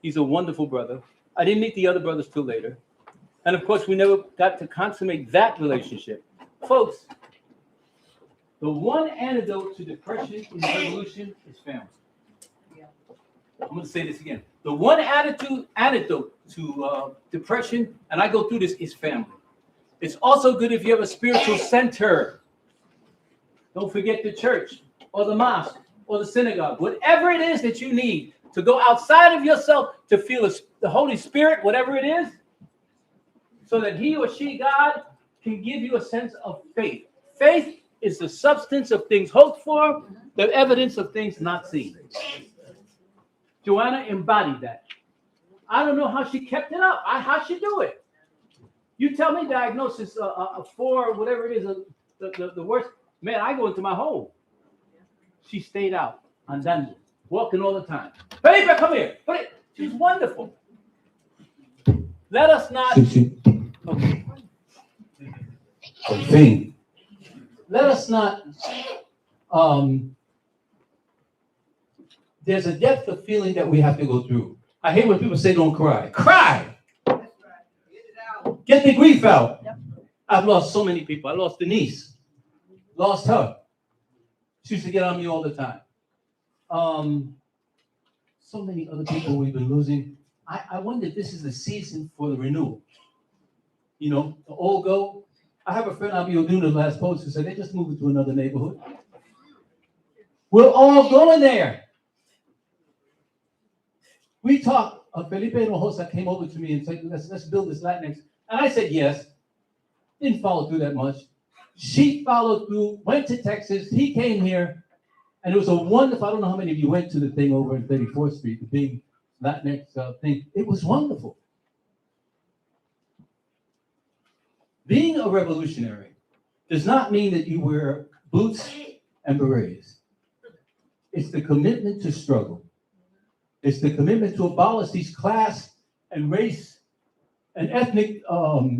He's a wonderful brother. I didn't meet the other brothers till later. And of course, we never got to consummate that relationship. Folks, the one antidote to depression in the revolution is family. I'm going to say this again. The one antidote to depression, and I go through this, is family. It's also good if you have a spiritual center. Don't forget the church or the mosque or the synagogue. Whatever it is that you need to go outside of yourself to feel the Holy Spirit, whatever it is, so that he or she, God, can give you a sense of faith. Faith is the substance of things hoped for, the evidence of things not seen. Johanna embodied that. I don't know how she kept it up. How'd she do it? You tell me diagnosis, a 4, whatever it is, the worst. Man, I go into my hole. She stayed out, andando, walking all the time. Felipe, come here. She's wonderful. Let us not. Okay. Let us not. There's a depth of feeling that we have to go through. I hate when people say don't cry. Cry! That's right. Get it out. Get the grief out. Yep. I've lost so many people. I lost Denise. Lost her. She used to get on me all the time. So many other people we've been losing. I wonder if this is the season for the renewal. You know, the old go. I have a friend, I'll be doing the last post, who said they just moved to another neighborhood. We're all going there. We talked. Felipe Hinojosa came over to me and said, let's build this Latinx. And I said yes. Didn't follow through that much. She followed through, went to Texas. He came here. And it was a wonderful, I don't know how many of you went to the thing over in 34th Street, the big Latinx thing. It was wonderful. Being a revolutionary does not mean that you wear boots and berets. It's the commitment to struggle. It's the commitment to abolish these class and race and ethnic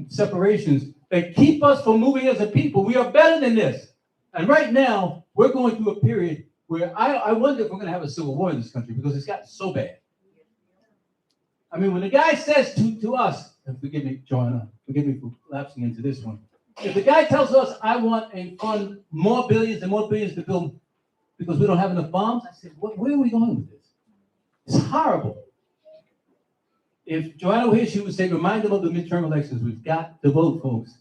separations that keep us from moving as a people. We are better than this. And right now, we're going through a period where I wonder if we're going to have a civil war in this country, because it's gotten so bad. I mean, when the guy says to us, and forgive me, Johanna, forgive me for lapsing into this one. If the guy tells us, I want and fund more billions and more billions to build because we don't have enough bombs, I said, where are we going with this? It's horrible. If Johanna were here, she would say, remind them of the midterm elections. We've got to vote, folks.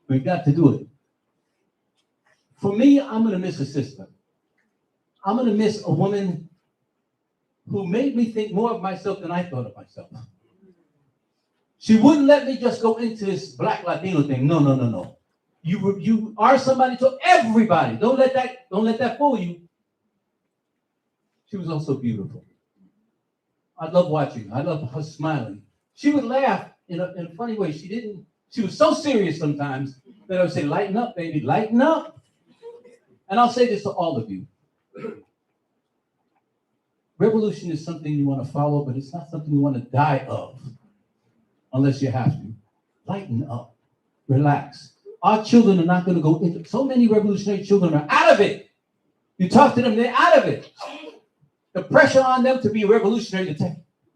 We've got to do it. For me, I'm going to miss a sister. I'm going to miss a woman who made me think more of myself than I thought of myself. She wouldn't let me just go into this Black Latino thing. No. You are somebody to everybody. Don't let that fool you. She was also beautiful. I love watching her. I love her smiling. She would laugh in a funny way. She was so serious sometimes that I would say, lighten up, baby, lighten up. And I'll say this to all of you. Revolution is something you want to follow, but it's not something you want to die of unless you have to. Lighten up. Relax. Our children are not going to go into. So many revolutionary children are out of it. You talk to them, they're out of it. The pressure on them to be revolutionary,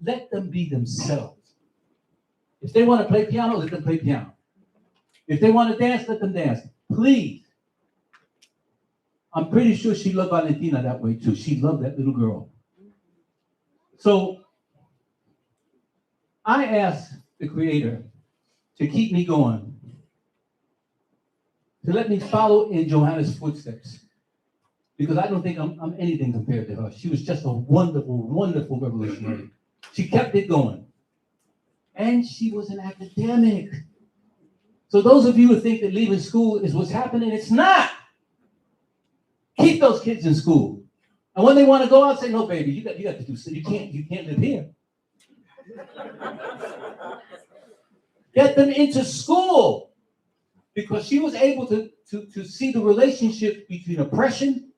let them be themselves. If they want to play piano, let them play piano. If they want to dance, let them dance. Please. I'm pretty sure she loved Valentina that way too. She loved that little girl. So I asked the Creator to keep me going, to let me follow in Johanna's footsteps, because I don't think I'm anything compared to her. She was just a wonderful, wonderful revolutionary. She kept it going. And she was an academic. So those of you who think that leaving school is what's happening, it's not. Keep those kids in school. And when they want to go out, say, no, baby, you got to do so. You can't live here. Get them into school. Because she was able to see the relationship between oppression,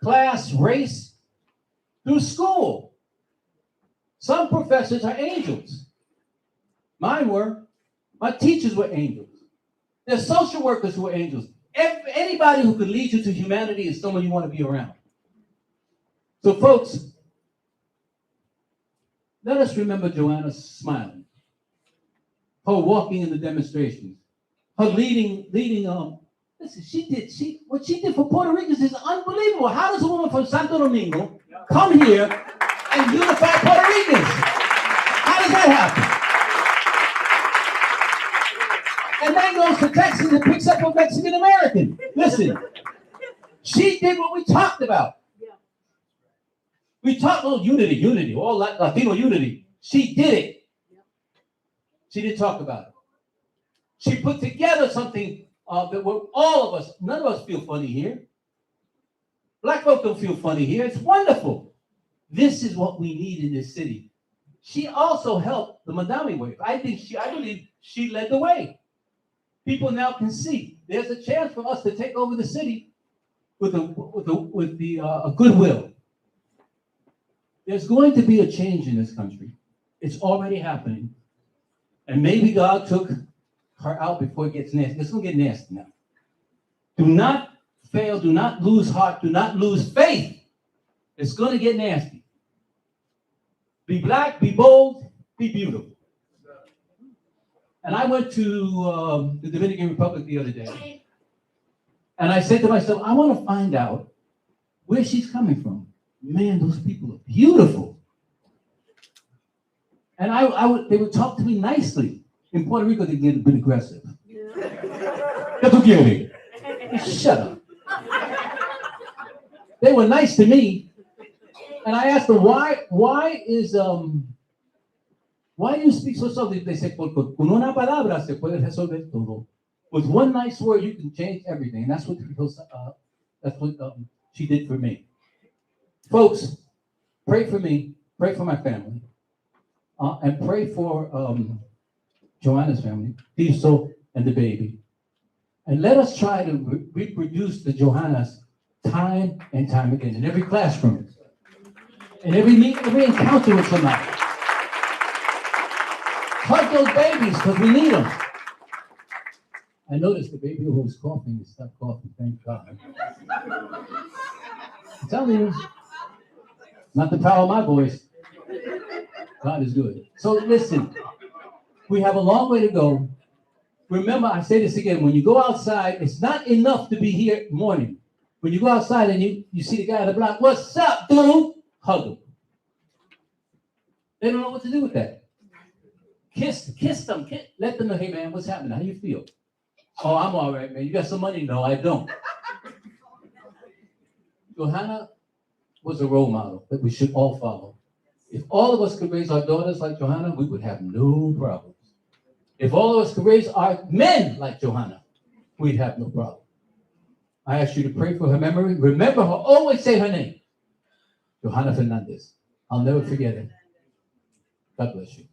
class, race, through school. Some professors are angels. Mine were. My teachers were angels. There's social workers who are angels. Anybody who could lead you to humanity is someone you want to be around. So, folks, let us remember Johanna smiling, her walking in the demonstrations, her leading. Listen, what she did for Puerto Ricans is unbelievable. How does a woman from Santo Domingo come here and unify Puerto Ricans? How does that happen? And then goes to Texas and picks up a Mexican American. Listen, she did what we talked about. We talked about unity, all Latino unity. She did it. She didn't talk about it. She put together something that all of us, none of us feel funny here. Black folk don't feel funny here. It's wonderful. This is what we need in this city. She also helped the Madami wave. I believe she led the way. People now can see there's a chance for us to take over the city with a goodwill. There's going to be a change in this country. It's already happening. And maybe God took her out before it gets nasty. It's going to get nasty now. Do not fail. Do not lose heart. Do not lose faith. It's going to get nasty. Be black, be bold, be beautiful. And I went to the Dominican Republic the other day. And I said to myself, I want to find out where she's coming from. Man, those people are beautiful. And they would talk to me nicely. In Puerto Rico, they get a bit aggressive. Shut up. They were nice to me. And I asked them, why do you speak so softly? They said, con una palabra se puede resolver todo. With one nice word, you can change everything. And that's what she did for me. Folks, pray for me, pray for my family, and pray for Johanna's family, Tiso and the baby. And let us try to reproduce the Johannas time and time again in every classroom, in every encounter with somebody. Hug those babies because we need them. I noticed the baby who was coughing stopped coughing. Thank God. I'm telling you, not the power of my voice. God is good. So listen, we have a long way to go. Remember, I say this again, when you go outside, it's not enough to be here in the morning. When you go outside and you see the guy on the block, what's up, dude? Hug him. They don't know what to do with that. Kiss them. Let them know, hey man, what's happening? How you feel? Oh, I'm all right, man. You got some money? No, I don't. Johanna was a role model that we should all follow. If all of us could raise our daughters like Johanna, we would have no problems. If all of us could raise our men like Johanna, we'd have no problem. I ask you to pray for her memory. Remember her. Always say her name. Johanna Fernández. I'll never forget it. God bless you.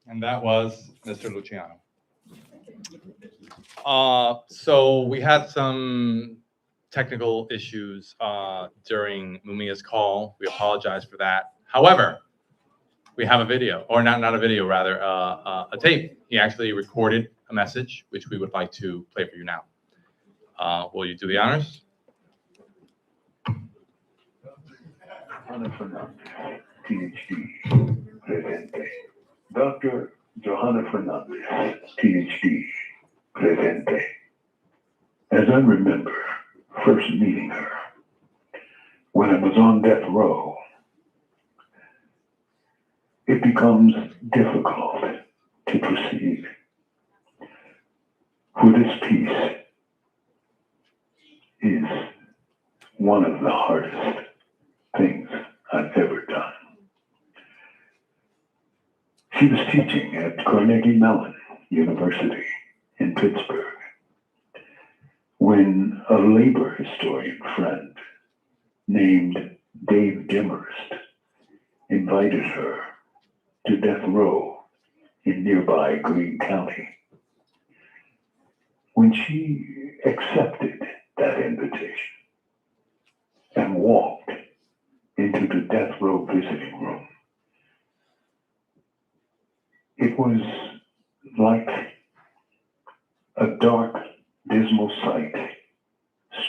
And that was Mr. Luciano. So we had some technical issues during Mumia's call. We apologize for that. However, we have a video, or not a video, rather, a tape. He actually recorded a message, which we would like to play for you now. Will you do the honors? Johanna Fernández, PhD, presente. Dr. Johanna Fernández, PhD, presente. As I remember first meeting her, when I was on death row, it becomes difficult to proceed. For this piece is one of the hardest things I've ever done. She was teaching at Carnegie Mellon University in Pittsburgh when a labor historian friend named Dave Demarest invited her to death row in nearby Greene County. When she accepted that invitation and walked into the death row visiting room, it was like a dark, dismal sight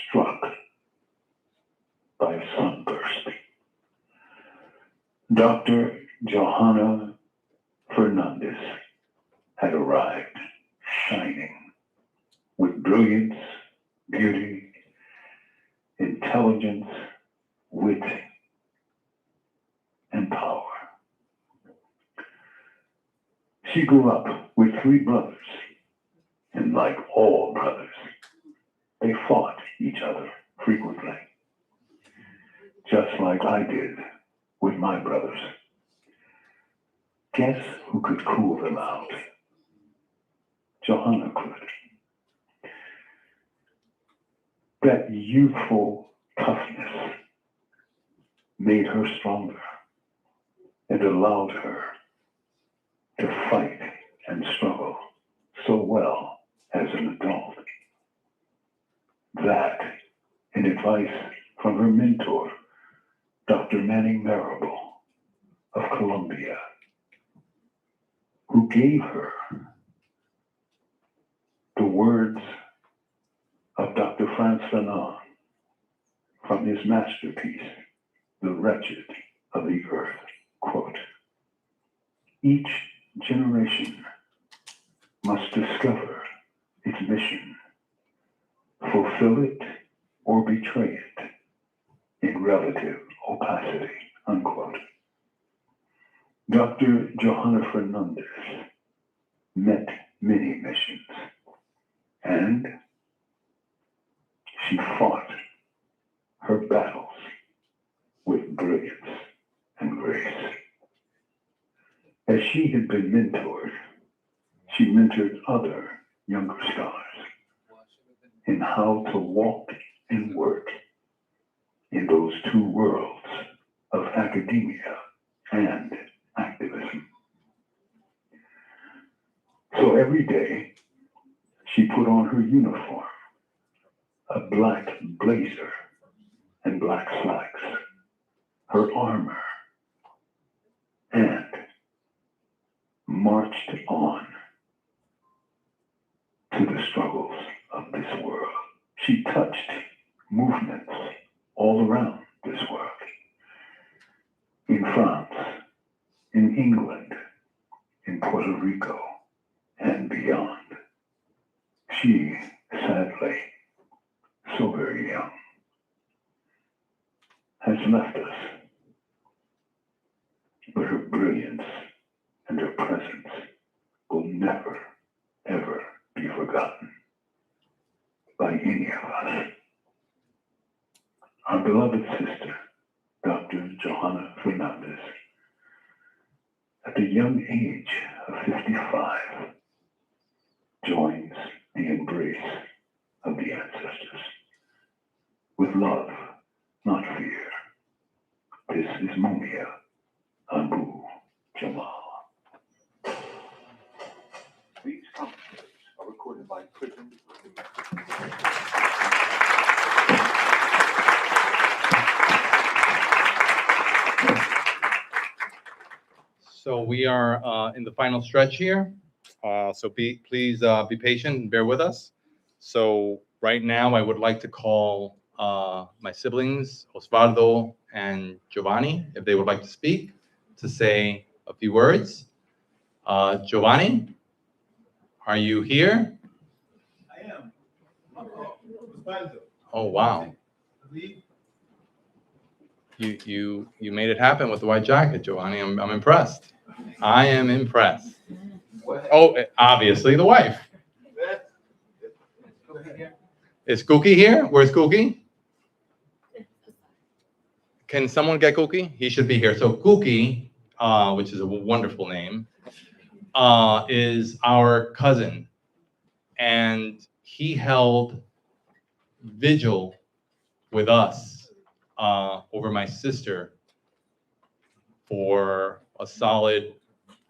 struck by a sunburst. Dr. Johanna Fernández had arrived, shining with brilliance, beauty, intelligence, wit, and power. She grew up with 3 brothers, and like all brothers, they fought each other frequently, just like I did with my brothers. Guess who could cool them out? Johanna could. That youthful toughness made her stronger and allowed her to fight and struggle so well as an adult. That, and advice from her mentor, Dr. Manning Marable of Columbia, who gave her the words of Dr. Frantz Fanon from his masterpiece, The Wretched of the Earth, quote, "Each generation must discover its mission, fulfill it or betray it in relative opacity," unquote. Dr. Johanna Fernández met many missions, and she fought her battles with brilliance and grace. As she had been mentored, she mentored other younger scholars in how to walk and work in those 2 worlds of academia and activism. So every day, she put on her uniform, a black blazer and black slacks, her armor, and marched on to the struggles of this world. She touched movements all around this world. In France, in England, in Puerto Rico, and beyond. She, sadly, so very young, has left us. But her brilliance and her presence will never, ever be forgotten by any of us. Our beloved sister, Dr. Johanna Fernández, at the young age of 55, joins the embrace of the ancestors with love, not fear. This is Mumia Abu Jamal. These commentaries are recorded by Prison. So we are in the final stretch here. So please be patient and bear with us. So right now I would like to call my siblings, Osvaldo and Giovanni, if they would like to speak, to say a few words. Giovanni, are you here? I am. Osvaldo. Oh, wow. You made it happen with the white jacket, Giovanni. I'm impressed. I am impressed. Oh, obviously the wife. Is Cookie here? Where's Cookie? Can someone get Cookie? He should be here. So Cookie, which is a wonderful name, is our cousin. And he held vigil with us over my sister for a solid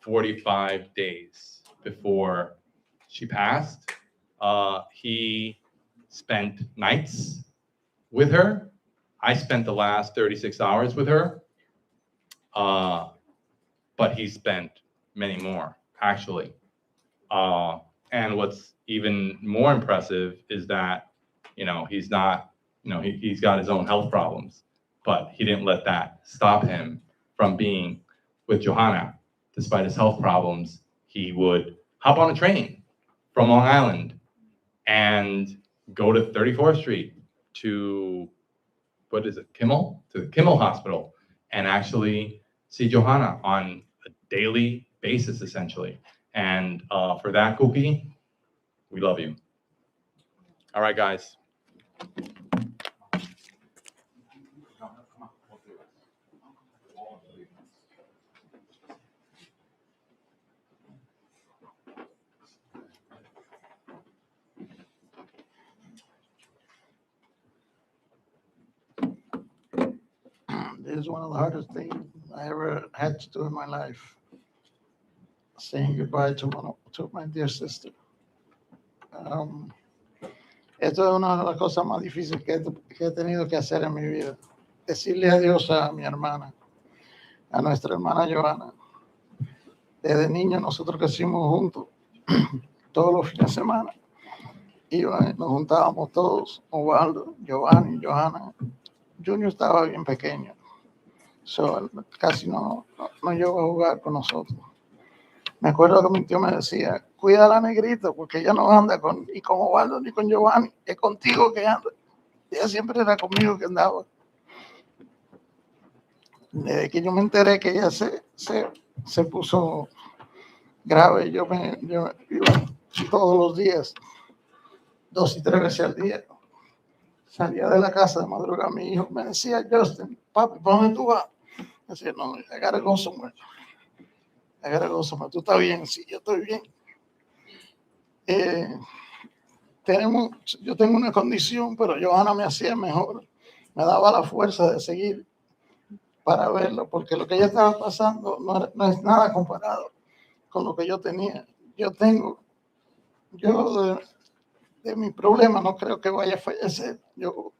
45 days before she passed. He spent nights with her. I spent the last 36 hours with her. But he spent many more, actually. And what's even more impressive is that, he's not, he's got his own health problems, but he didn't let that stop him from being with Johanna. Despite his health problems, he would hop on a train from Long Island and go to 34th Street to, what is it, Kimmel? To the Kimmel Hospital and actually see Johanna on a daily basis, essentially. And for that, Cookie, we love you. All right, guys. This is one of the hardest things I ever had to do in my life. Saying goodbye to my dear sister. Esto es una de las cosas más difíciles que he tenido que hacer en mi vida. Decirle adiós a mi hermana, a nuestra hermana Johanna. Desde niños nosotros crecimos juntos todos los fines de semana. Nos juntábamos todos, Osvaldo, Giovanni, Johanna. Junior estaba bien pequeño. Casi no llegó a jugar con nosotros. Me acuerdo que mi tío me decía, cuida a la negrita, porque ella no anda con Osvaldo ni con Giovanni, es contigo que anda. Ella siempre era conmigo que andaba. Desde que yo me enteré que ella se puso grave, yo iba todos los días, 2 y 3 veces al día. Salía de la casa de madrugada, mi hijo me decía, Justin, papi, ¿para dónde tú vas? Me decía, no, I gotta go somewhere. I gotta go somewhere. ¿Tú estás bien? Sí, yo estoy bien. Yo tengo una condición, pero Johanna me hacía mejor. Me daba la fuerza de seguir para verlo, porque lo que ella estaba pasando no es nada comparado con lo que yo tenía. De mi problema no creo que vaya a fallecer. Yo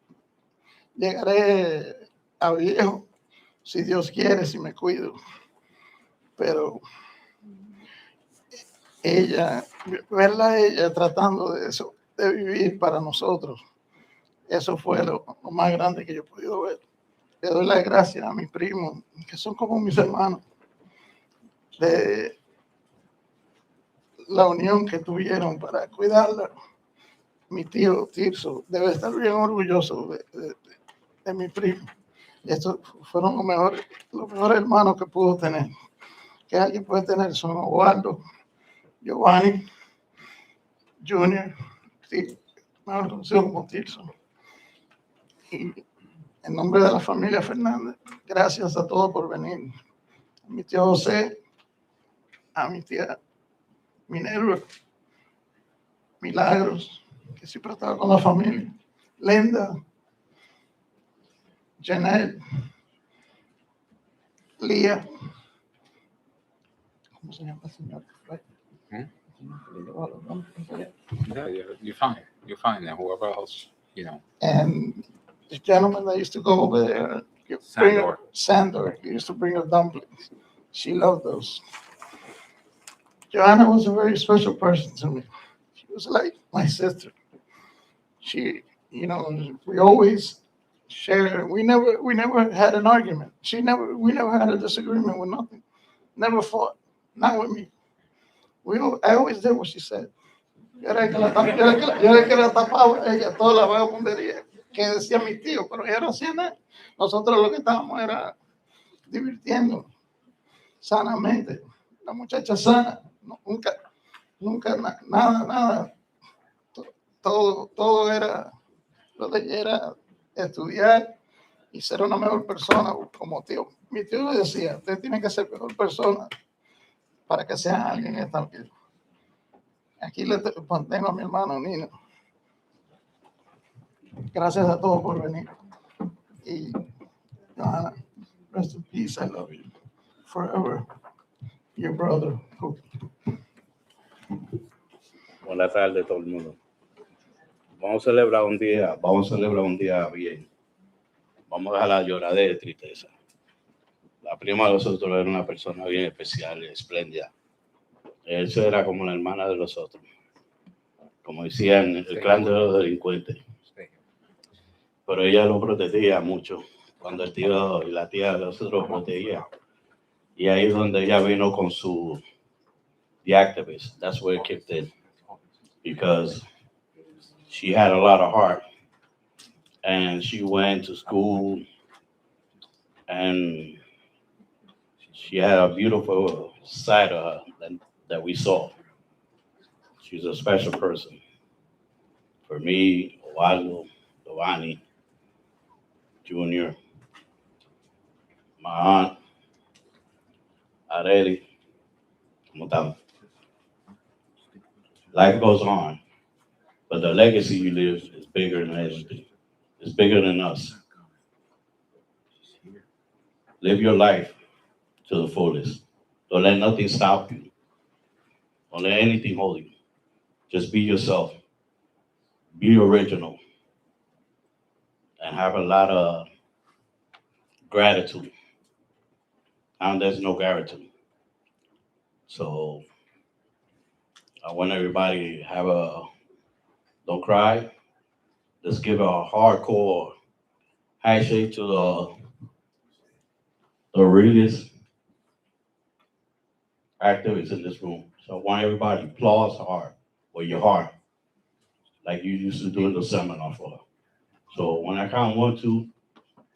llegaré a viejo, si Dios quiere, si me cuido. Pero verla a ella tratando de eso, de vivir para nosotros, eso fue lo más grande que yo he podido ver. Le doy las gracias a mis primos, que son como mis hermanos, de la unión que tuvieron para cuidarla. Mi tío Tirso debe estar bien orgulloso de mi primo. Estos fueron los mejores hermanos que pudo tener. Que alguien puede tener son Osvaldo, Giovanni, Junior, mejor conocido como Tirso. Y en nombre de la familia Fernández, gracias a todos por venir. A mi tío José, a mi tía Minerva, Milagros, que siempre estaba con la familia, Lenda, Janelle, Lía, ¿cómo se llama el señor? Yeah, you're fine. You're fine. And whoever else, And the gentleman that used to go over there, Sandor, he used to bring us dumplings. She loved those. Johanna was a very special person to me. She was like my sister. She, we always shared. We never had an argument. We never had a disagreement with nothing. Never fought. Not with me. I always did what she said. Yo era que la tapaba a ella toda la vagabundería que decía mi tío, pero ella no hacía nada. Nosotros lo que estábamos era divirtiendo sanamente. La muchacha sana, nunca nada. Todo era, lo de ella era estudiar y ser una mejor persona como tío. Mi tío le decía, usted tiene que ser mejor persona para que sea alguien en esta vida. Aquí le mantengo a mi hermano Nino. Gracias a todos por venir. Y Johanna, rest in peace, I love you. Forever, your brother. Buenas tardes todo el mundo. Vamos a celebrar un día bien. Vamos a dejar la lloradera de tristeza. La prima de nosotros era una persona bien especial y espléndida. Ella era como la hermana de nosotros. Como decían, el clan de los delincuentes. Pero ella lo protegía mucho. Cuando el tío y la tía de nosotros lo protegían. Y ahí es donde ella vino con su The Activist. That's where it kicked in. Because she had a lot of heart. And she went to school and she had a beautiful side of her that we saw. She's a special person. For me, Waldo, Giovanni, Junior, my aunt, Areli, como tal. Life goes on, but the legacy you live is bigger than everything. It's bigger than us. Live your life to the fullest. Don't let nothing stop you. Don't let anything hold you. Just be yourself. Be original. And have a lot of gratitude. And there's no gratitude. So I want everybody to don't cry. Let's give a hardcore handshake to the realest activists in this room. So I want everybody to applause hard with your heart, like you used to do in the seminar for her. So when I count 1, 2,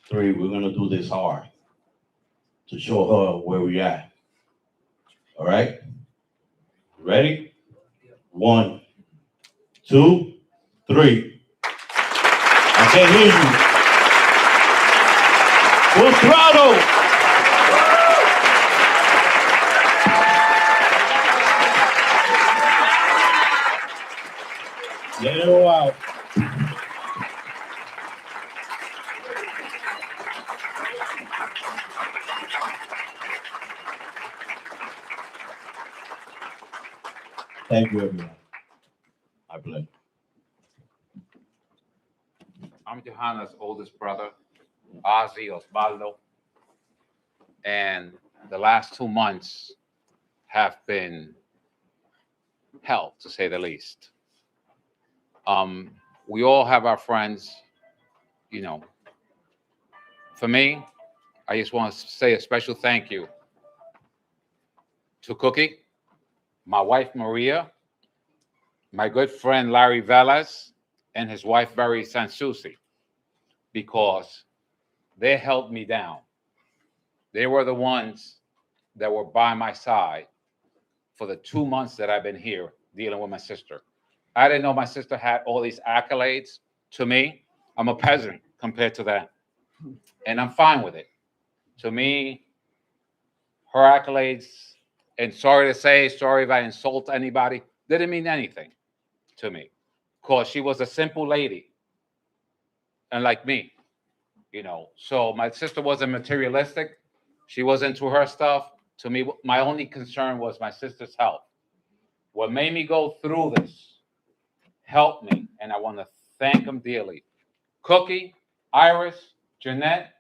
3, we're gonna do this hard to show her where we at. All right? Ready? 1, 2, 3. I can't hear you. Full throttle. Let it all out. Thank you, everyone. I bless. I'm Johanna's oldest brother, Ozzy Osvaldo. And the last 2 months have been hell, to say the least. We all have our friends, you know. For me, I just want to say a special thank you to Cookie, my wife Maria, my good friend Larry Velez, and his wife Barry Sansusi, because they held me down. They were the ones that were by my side for the 2 months that I've been here dealing with my sister. I didn't know my sister had all these accolades. To me, I'm a peasant compared to that. And I'm fine with it. To me, her accolades, and sorry if I insult anybody, didn't mean anything to me. Because she was a simple lady. And like me, you know. So my sister wasn't materialistic. She was into her stuff. To me, my only concern was my sister's health. What made me go through this helped me, and I want to thank them dearly. Cookie, Iris, Jeanette,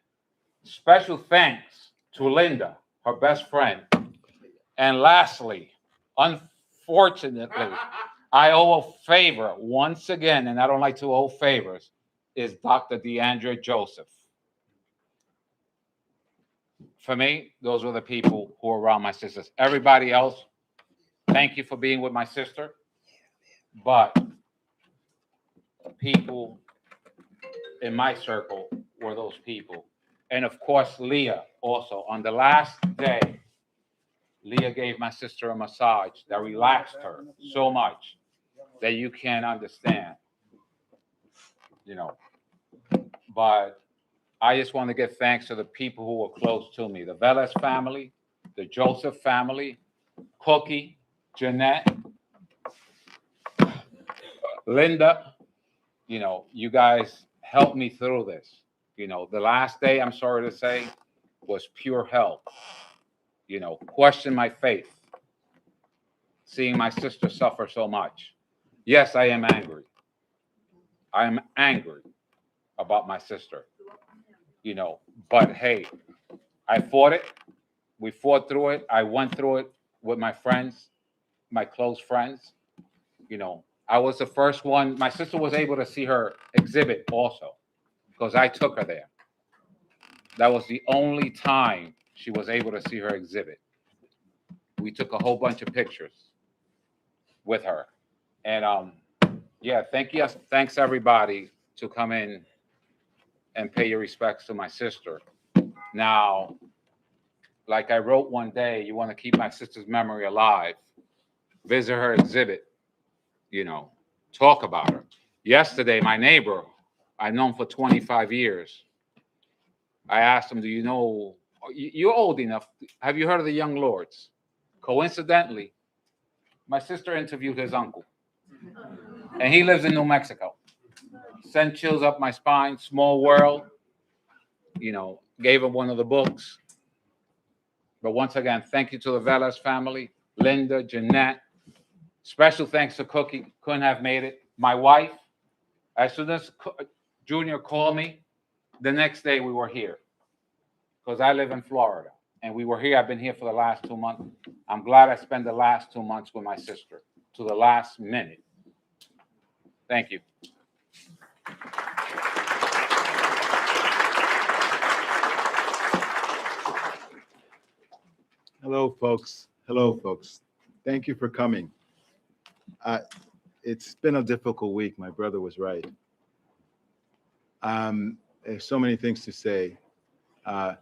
special thanks to Linda, her best friend. And lastly, unfortunately, I owe a favor once again, and I don't like to owe favors, is Dr. DeAndre Joseph. For me, those were the people who were around my sisters. Everybody else, thank you for being with my sister. But people in my circle were those people. And of course, Leah also. On the last day, Leah gave my sister a massage that relaxed her so much that you can't understand, you know. But I just want to give thanks to the people who were close to me, the Velez family, the Joseph family, Cookie, Jeanette, Linda. You know, you guys helped me through this. You know, the last day, I'm sorry to say, was pure hell. You know, question my faith, seeing my sister suffer so much. Yes, I am angry. I am angry about my sister, you know, but hey, I fought it. We fought through it. I went through it with my friends, my close friends. You know, I was the first one. My sister was able to see her exhibit also because I took her there. That was the only time she was able to see her exhibit. We took a whole bunch of pictures with her. And yeah, thanks everybody to come in and pay your respects to my sister. Now, like I wrote one day, you want to keep my sister's memory alive. Visit her exhibit, you know, talk about her. Yesterday, my neighbor, I've known for 25 years, I asked him, do you know, you're old enough, have you heard of the Young Lords? Coincidentally, my sister interviewed his uncle, and he lives in New Mexico. Sent chills up my spine, small world, you know, gave him one of the books. But once again, thank you to the Velez family, Linda, Jeanette. Special thanks to Cookie, couldn't have made it. My wife, as soon as Junior called me, the next day we were here because I live in Florida and we were here. I've been here for the last 2 months. I'm glad I spent the last 2 months with my sister to the last minute. Thank you. Hello, folks. Hello, folks. Thank you for coming. It's been a difficult week. My brother was right. There's so many things to say. I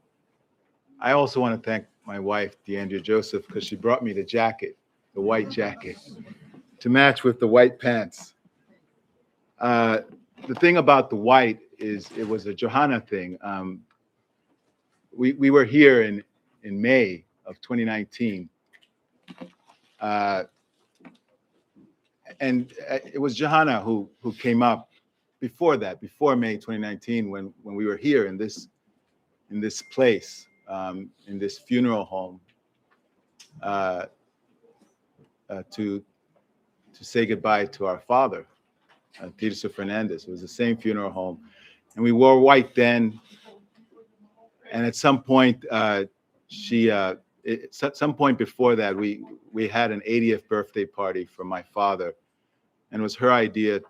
also want to thank my wife, DeAndrea Joseph, because she brought me the jacket, the white jacket, to match with the white pants. The thing about the white is it was a Johanna thing. We were here in May of 2019. And it was Johanna who came up before that, before May 2019, when we were here in this place, in this funeral home, to say goodbye to our father, Johanna Fernández. It was the same funeral home, and we wore white then. And at some point, at some point before that, we had an 80th birthday party for my father, and it was her idea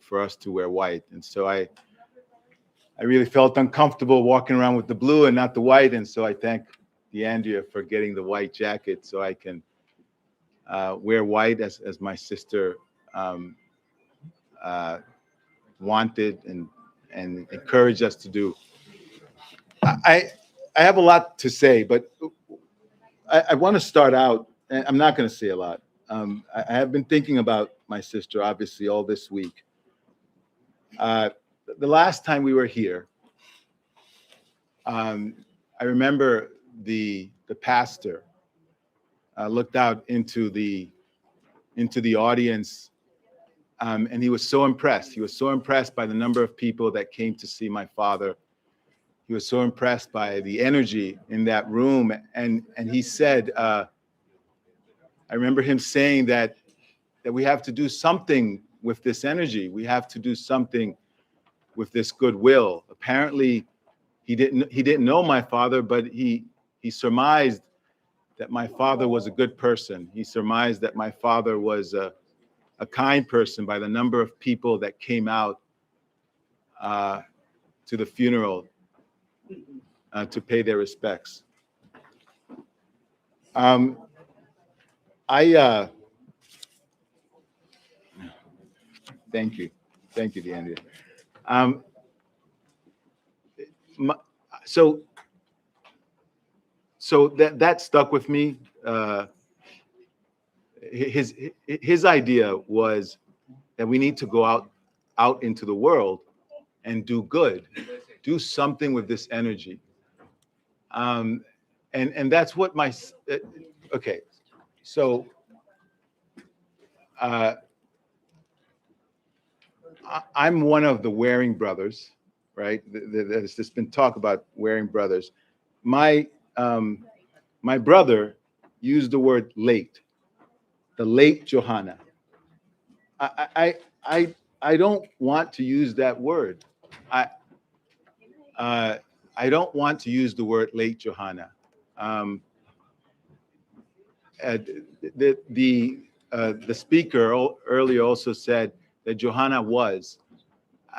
for us to wear white. And so I really felt uncomfortable walking around with the blue and not the white, and so I thank DeAndrea for getting the white jacket so I can wear white as my sister wanted and encouraged us to do. I have a lot to say, but I want to start out, and I'm not going to say a lot. I have been thinking about my sister, obviously, all this week. The last time we were here, I remember the pastor looked out into the audience, and he was so impressed. He was so impressed by the number of people that came to see my father. He was so impressed by the energy in that room, and he said, I remember him saying that we have to do something with this energy. We have to do something with this goodwill. Apparently, he didn't know my father, but he He surmised that my father was a good person. He surmised that my father was a kind person by the number of people that came out to the funeral to pay their respects. Thank you, DeAndrea. So that stuck with me. His idea was that we need to go out into the world and do good, do something with this energy. And that's what okay. So I'm one of the Waring brothers, right? There's just been talk about Waring brothers. My brother used the word late, the late Johanna. I don't want to use that word. I don't want to use the word late Johanna. The speaker earlier also said that Johanna was.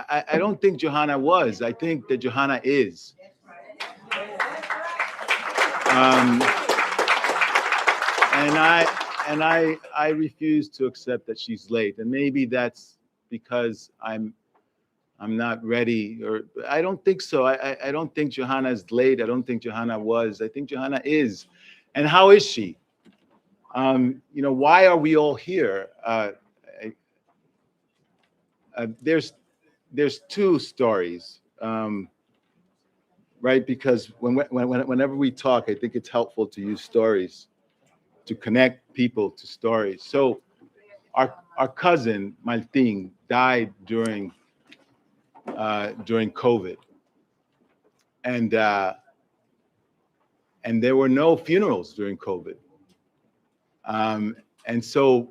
I don't think Johanna was. I think that Johanna is. And I refuse to accept that she's late. And maybe that's because I'm not ready, or I don't think so. I don't think Johanna is late. I don't think Johanna was. I think Johanna is. And how is she? Why are we all here? There's two stories, right? Because whenever we talk, I think it's helpful to use stories to connect people to stories. So our cousin Martin died during COVID, and there were no funerals during COVID. And so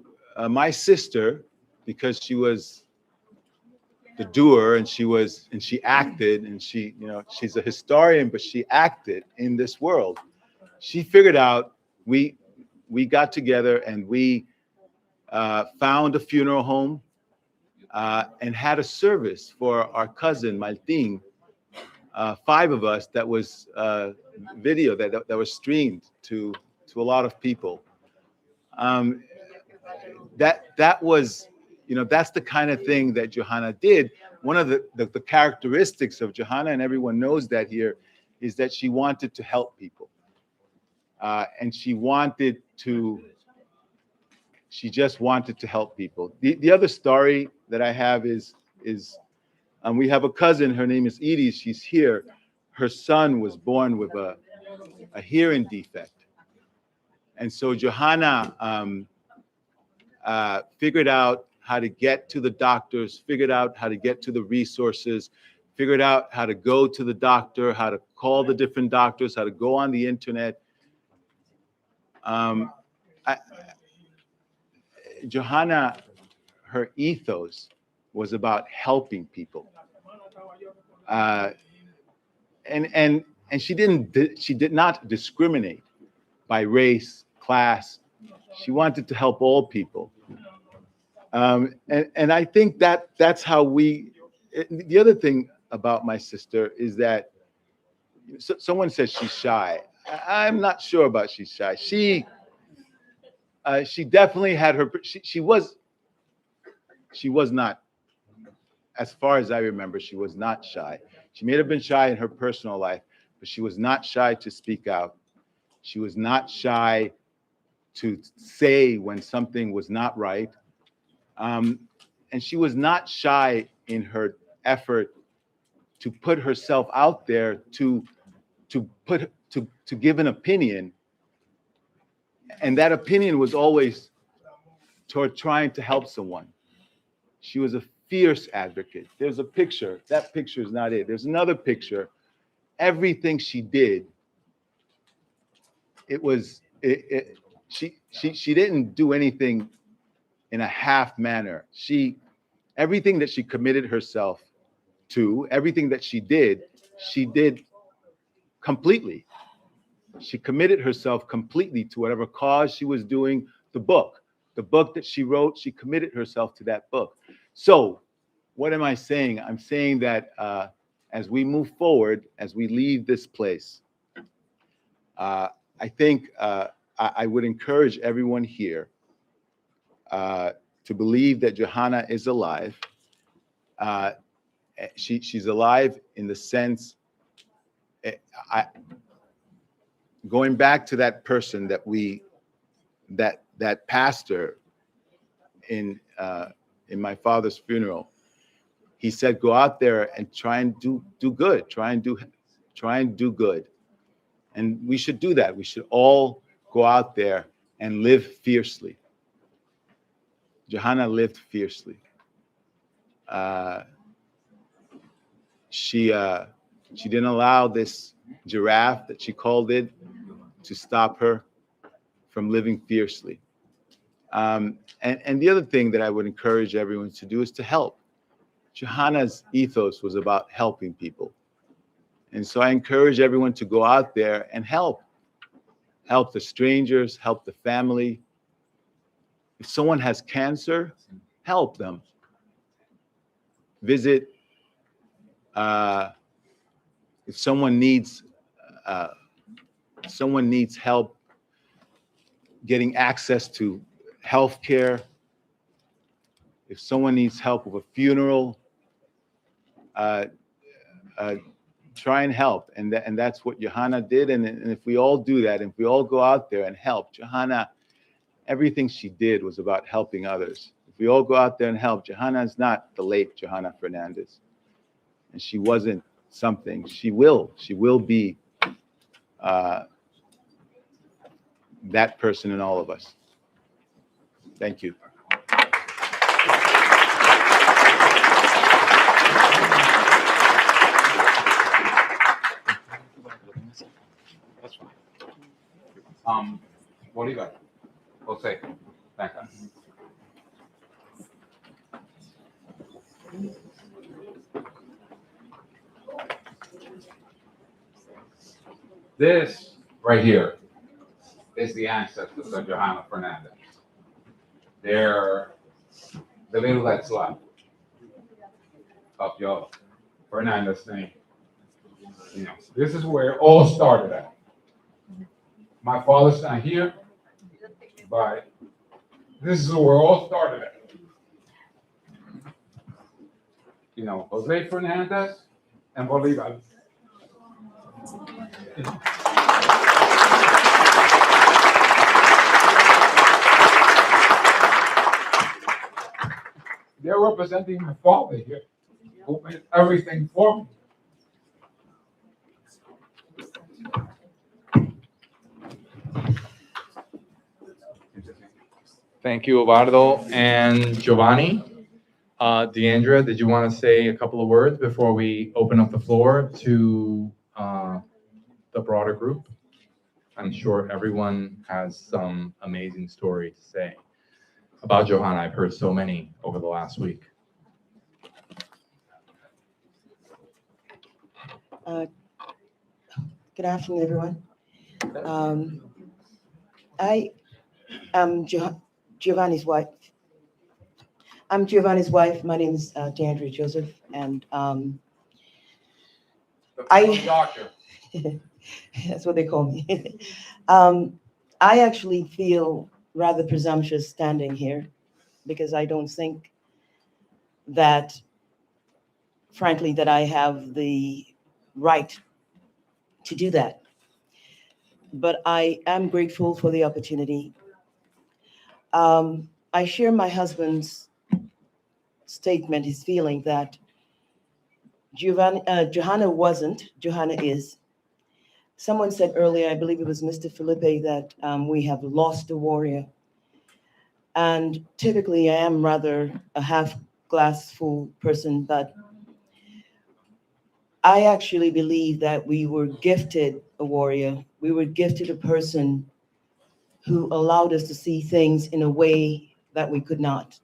my sister, because she was the doer and she acted, and she's a historian, but she acted in this world. She figured out, we got together and we found a funeral home and had a service for our cousin Martin. 5 of us, that was video that was streamed to a lot of people. That was, that's the kind of thing that Johanna did. One of the characteristics of Johanna, and everyone knows that here, is that she wanted to help people. And she just wanted to help people. The other story that I have is we have a cousin, her name is Edie, she's here. Her son was born with a hearing defect. And so Johanna figured out how to get to the doctors, figured out how to get to the resources, figured out how to go to the doctor, how to call the different doctors, how to go on the internet. Johanna, her ethos was about helping people. And she did not discriminate by race, class. She wanted to help all people. And I think that's how the other thing about my sister is that someone says she's shy. I'm not sure about she's shy. She definitely had her, she was not, as far as I remember, she was not shy. She may have been shy in her personal life, but she was not shy to speak out. She was not shy to say when something was not right. And she was not shy in her effort to put herself out there to give an opinion. And that opinion was always toward trying to help someone. She was a fierce advocate. There's a picture. That picture is not it. There's another picture. Everything she did, she didn't do anything in a half manner. Everything that she committed herself to, everything that she did completely. She committed herself completely to whatever cause she was doing. The book that she wrote, she committed herself to that book. So what am I saying? I'm saying that as we move forward, as we leave this place, I think I would encourage everyone here to believe that Johanna is alive. She's alive in the sense, going back to that person that pastor in my father's funeral. He said, go out there and try and do good. Try and do good. And we should do that. We should all go out there and live fiercely. Johanna lived fiercely. She didn't allow this giraffe, that she called it, to stop her from living fiercely. And the other thing that I would encourage everyone to do is to help. Johanna's ethos was about helping people. And so I encourage everyone to go out there and help. Help the strangers, help the family. If someone has cancer, help them. Visit. If someone needs help getting access to health care, if someone needs help with a funeral, try and help. And that's what Johanna did. And if we all do that, if we all go out there and help, Johanna, everything she did was about helping others. If we all go out there and help, Johanna is not the late Johanna Fernández. And she wasn't something. She will be that person in all of us. Thank you. That's fine. What do you got? Jose, thank you. This right here is the ancestors of Johanna Fernández. They're the little that's left of your Fernandez name. You know, this is where it all started at. My father's not here, but this is where it all started at. You know, Jose Fernandez and Bolivar. They're representing my father here, who made everything for me. Thank you, Eduardo and Giovanni. Deandra, did you want to say a couple of words before we open up the floor to the broader group? I'm sure everyone has some amazing story to say about Johanna. I've heard so many over the last week. Good afternoon, everyone. I am Giovanni's wife. I'm Giovanni's wife. My name is Deandra Joseph, and Doctor. That's what they call me. I actually feel rather presumptuous standing here because I don't think that, frankly, that I have the right to do that. But I am grateful for the opportunity. I share my husband's statement, his feeling that Johanna wasn't, Johanna is. Someone said earlier, I believe it was Mr. Felipe, that we have lost a warrior. And typically I am rather a half glass full person, but I actually believe that we were gifted a warrior. We were gifted a person who allowed us to see things in a way that we could not.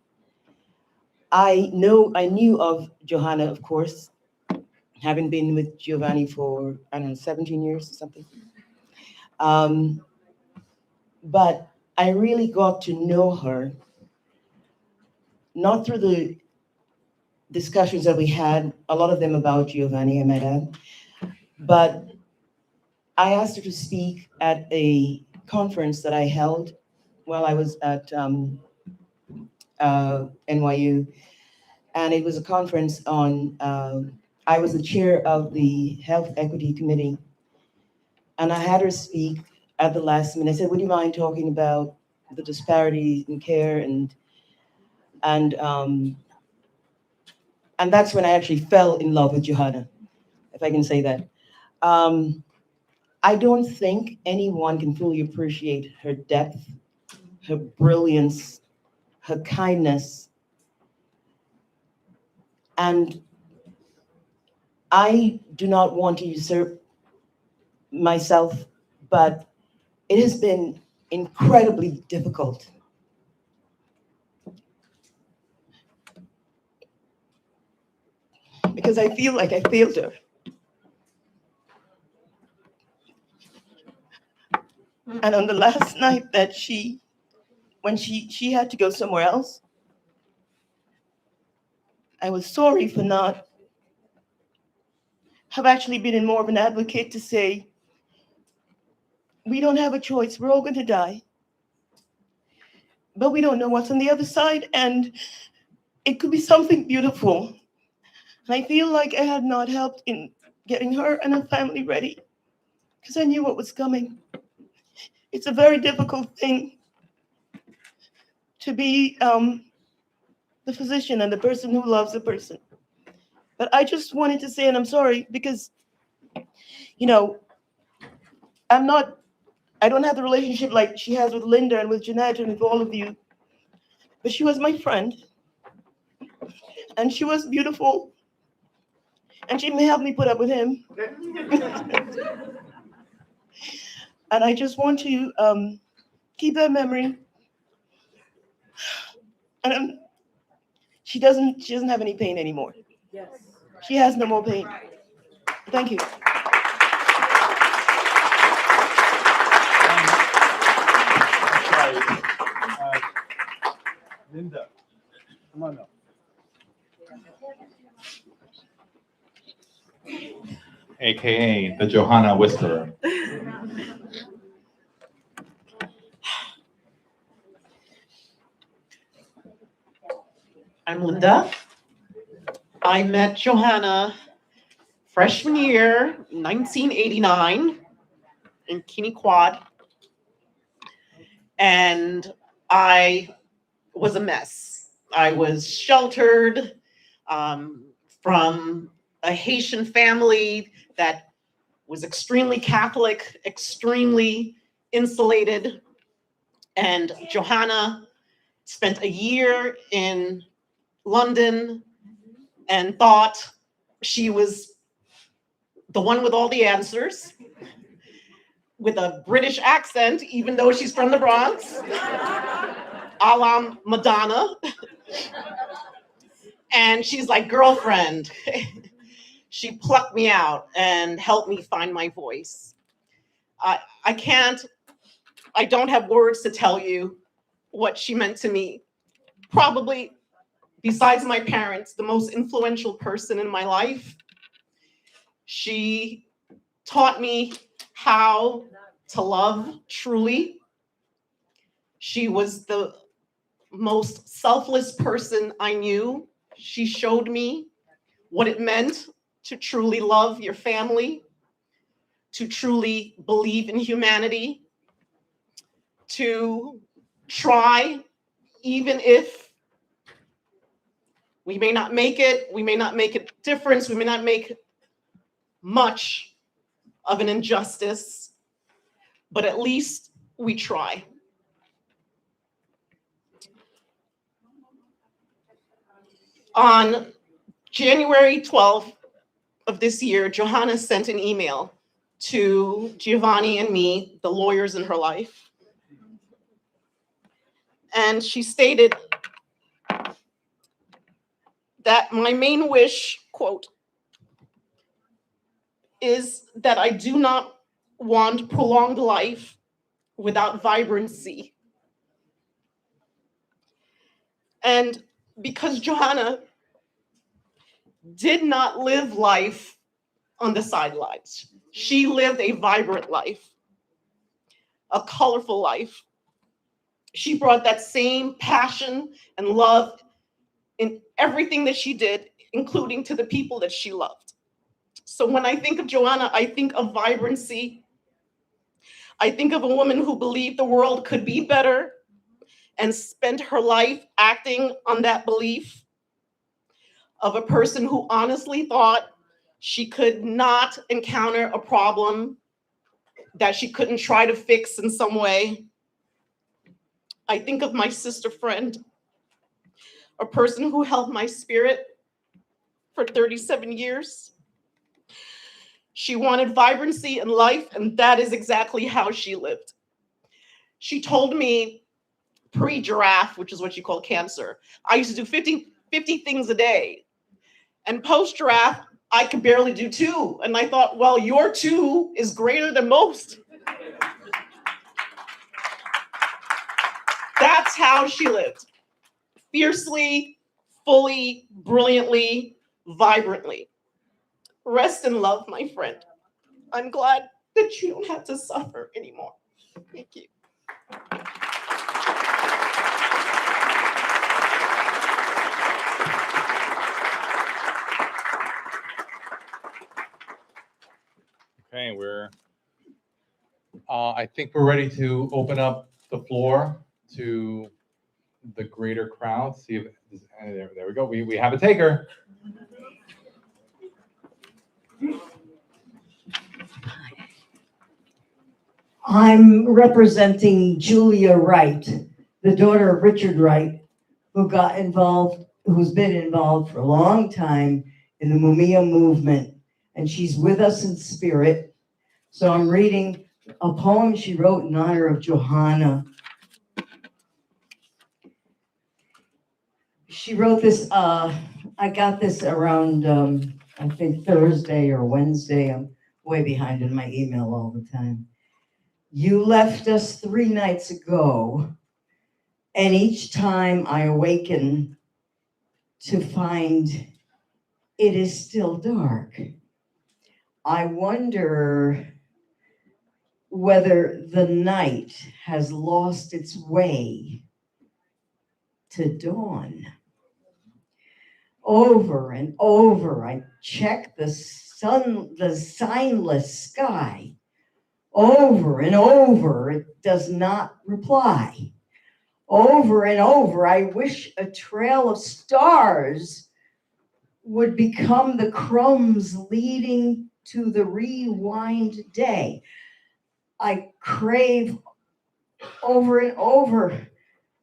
I knew of Johanna, of course, having been with Giovanni for, 17 years or something. But I really got to know her, not through the discussions that we had, a lot of them about Giovanni and Madame, but I asked her to speak at a conference that I held while I was at NYU. And it was a conference on, I was the chair of the Health Equity Committee. And I had her speak at the last minute. I said, would you mind talking about the disparity in care? And that's when I actually fell in love with Johanna, if I can say that. I don't think anyone can fully appreciate her depth, her brilliance, her kindness. And I do not want to usurp myself, but it has been incredibly difficult. Because I feel like I failed her. And on the last night that when she had to go somewhere else, I was sorry for not have actually been in more of an advocate to say, we don't have a choice, we're all going to die. But we don't know what's on the other side, and it could be something beautiful. And I feel like I had not helped in getting her and her family ready, because I knew what was coming. It's a very difficult thing to be the physician and the person who loves a person. But I just wanted to say, and I'm sorry, because, you know, I don't have the relationship like she has with Linda and with Jeanette and with all of you, but she was my friend, and she was beautiful, and she may help me put up with him. And I just want to keep that memory. And she doesn't have any pain anymore. Yes. She has no more pain. Thank you. Linda, come on up. AKA the Johanna Whisperer. I'm Linda. I met Johanna freshman year, 1989, in Kinney Quad. And I was a mess. I was sheltered from a Haitian family that was extremely Catholic, extremely insulated. And Johanna spent a year in London and thought she was the one with all the answers, with a British accent, even though she's from the Bronx, a la Madonna. And she's like, girlfriend. She plucked me out and helped me find my voice. I don't have words to tell you what she meant to me. Probably, besides my parents, the most influential person in my life. She taught me how to love truly. She was the most selfless person I knew. She showed me what it meant to truly love your family, to truly believe in humanity, to try, even if we may not make it, we may not make a difference, we may not make much of an injustice, but at least we try. On January 12th of this year, Johanna sent an email to Giovanni and me, the lawyers in her life. And she stated that my main wish, quote, is that I do not want prolonged life without vibrancy. And because Johanna did not live life on the sidelines, she lived a vibrant life, a colorful life. She brought that same passion and love in everything that she did, including to the people that she loved. So when I think of Johanna, I think of vibrancy. I think of a woman who believed the world could be better and spent her life acting on that belief, of a person who honestly thought she could not encounter a problem that she couldn't try to fix in some way. I think of my sister friend, a person who held my spirit for 37 years. She wanted vibrancy in life, and that is exactly how she lived. She told me pre-giraffe, which is what you call cancer, I used to do 50 things a day. And post-giraffe, I could barely do 2. And I thought, well, your 2 is greater than most. That's how she lived. Fiercely, fully, brilliantly, vibrantly. Rest in love, my friend. I'm glad that you don't have to suffer anymore. Thank you. Okay, I think we're ready to open up the floor to the greater crowd. See if there we go. We have a taker. I'm representing Julia Wright, the daughter of Richard Wright, who's been involved for a long time in the Mumia movement, and she's with us in spirit. So I'm reading a poem she wrote in honor of Johanna. She wrote this, I got this around, I think Thursday or Wednesday. I'm way behind in my email all the time. You left us 3 nights ago, and each time I awaken to find it is still dark. I wonder whether the night has lost its way to dawn. Over and over, I check the signless sky. Over and over, it does not reply. Over and over, I wish a trail of stars would become the crumbs leading to the rewind day. I crave over and over,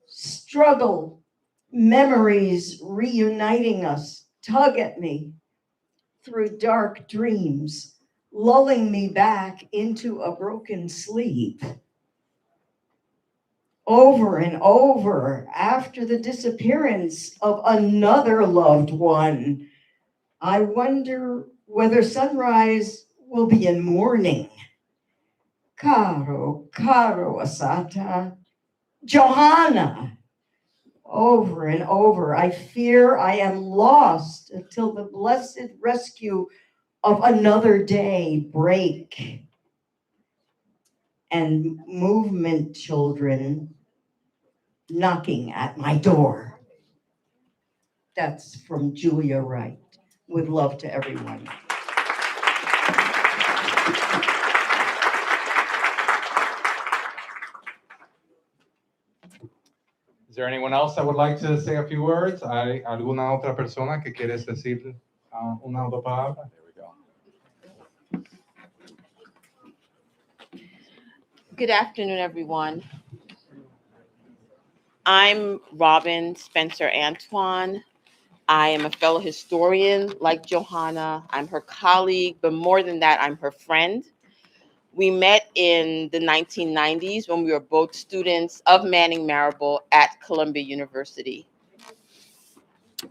struggle, memories reuniting us, tug at me through dark dreams, lulling me back into a broken sleep. Over and over, after the disappearance of another loved one, I wonder whether sunrise will be in mourning. Caro Asata, Johanna. Over and over, I fear I am lost until the blessed rescue of another day break. And movement children knocking at my door. That's from Julia Wright, with love to everyone. Is there anyone else that would like to say a few words? ¿Hay alguna otra persona que quieres decir una o dos palabras? There we go. Good afternoon, everyone. I'm Robin Spencer Antoine. I am a fellow historian like Johanna. I'm her colleague, but more than that, I'm her friend. We met in the 1990s when we were both students of Manning Marable at Columbia University.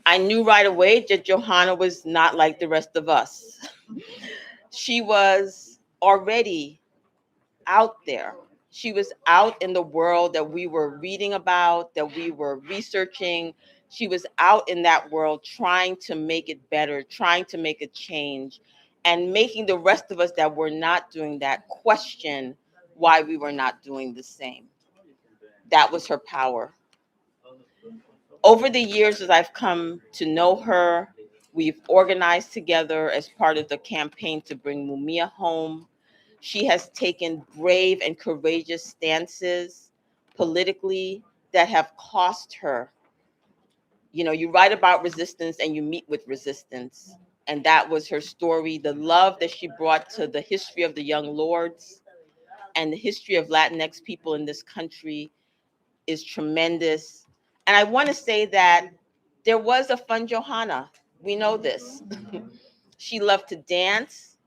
I knew right away that Johanna was not like the rest of us. She was already out there. She was out in the world that we were reading about, that we were researching. She was out in that world trying to make it better, trying to make a change, and making the rest of us that were not doing that question why we were not doing the same. That was her power. Over the years, as I've come to know her, we've organized together as part of the campaign to bring Mumia home. She has taken brave and courageous stances politically that have cost her. You know, you write about resistance and you meet with resistance. And that was her story. The love that she brought to the history of the Young Lords and the history of Latinx people in this country is tremendous. And I want to say that there was a fun Johanna. We know this. She loved to dance.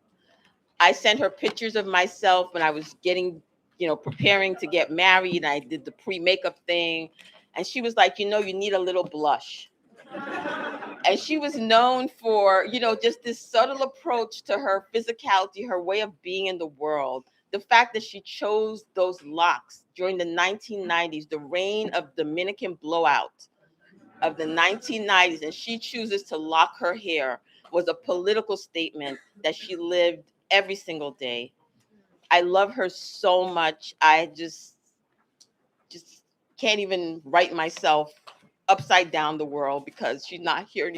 I sent her pictures of myself when I was getting, preparing to get married. And I did the pre-makeup thing. And she was like, you need a little blush. And she was known for, just this subtle approach to her physicality, her way of being in the world. The fact that she chose those locks during the 1990s, the reign of Dominican blowout of the 1990s, and she chooses to lock her hair was a political statement that she lived every single day. I love her so much. I just can't even write myself upside down the world because she's not here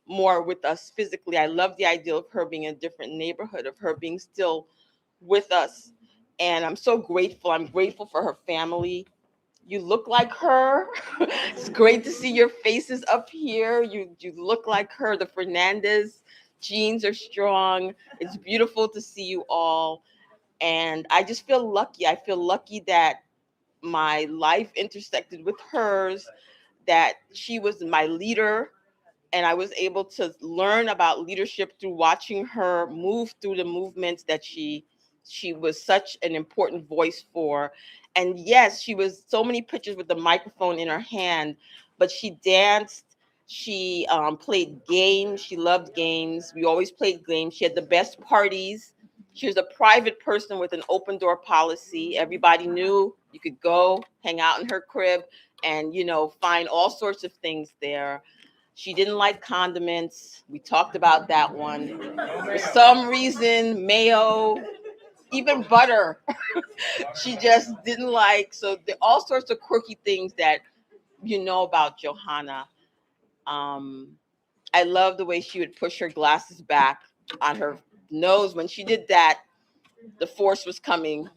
anymore with us physically. I love the idea of her being in a different neighborhood, of her being still with us. And I'm so grateful. I'm grateful for her family. You look like her. It's great to see your faces up here. You look like her. The Fernandez genes are strong. It's beautiful to see you all. And I just feel lucky. I feel lucky that my life intersected with hers, that she was my leader, and I was able to learn about leadership through watching her move through the movements that she was such an important voice for. And yes, she was so many pictures with the microphone in her hand, but she danced, she played games, she loved games. We always played games. She had the best parties. She was a private person with an open door policy. Everybody knew you could go hang out in her crib and, find all sorts of things there. She didn't like condiments. We talked about that one. For some reason, mayo, even butter, she just didn't like. So all sorts of quirky things that you know about Johanna. I love the way she would push her glasses back on her nose. When she did that, the force was coming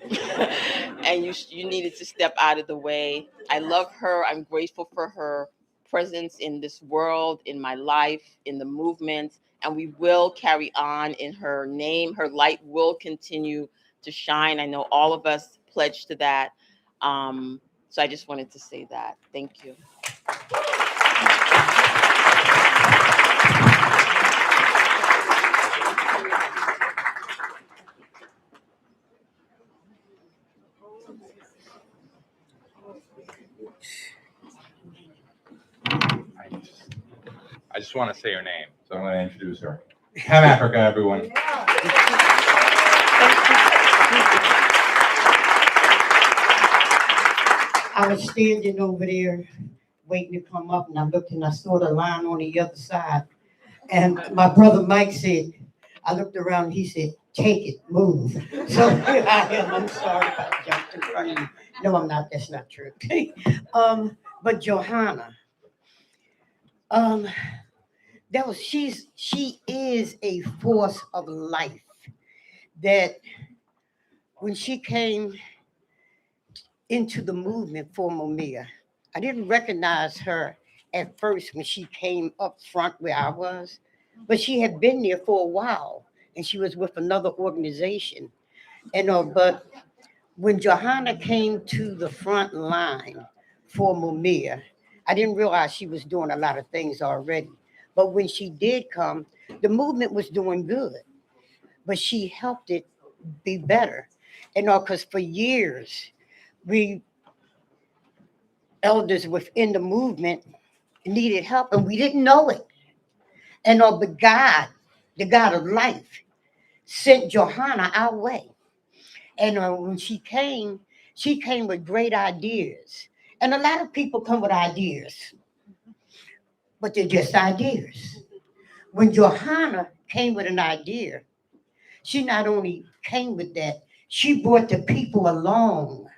and you needed to step out of the way. I love her. I'm grateful for her presence in this world, in my life, in the movement, and we will carry on in her name. Her light will continue to shine. I know all of us pledge to that. So I just wanted to say that. Thank you. I just want to say her name, so I'm going to introduce her. Ham Africa, everyone. I was standing over there waiting to come up, and I looked and I saw the line on the other side. And my brother Mike said, I looked around and he said, take it, move. So here I am. I'm sorry if I jumped in front of you. No, I'm not. That's not true. But Johanna, she is a force of life that when she came into the movement for Mumia, I didn't recognize her at first when she came up front where I was, but she had been there for a while and she was with another organization. But when Johanna came to the front line for Mumia, I didn't realize she was doing a lot of things already. But when she did come, the movement was doing good, but she helped it be better. Because for years, we elders within the movement needed help and we didn't know it. But God, the God of life, sent Johanna our way. And when she came with great ideas. And a lot of people come with ideas, but they're just ideas. When Johanna came with an idea, she not only came with that, she brought the people along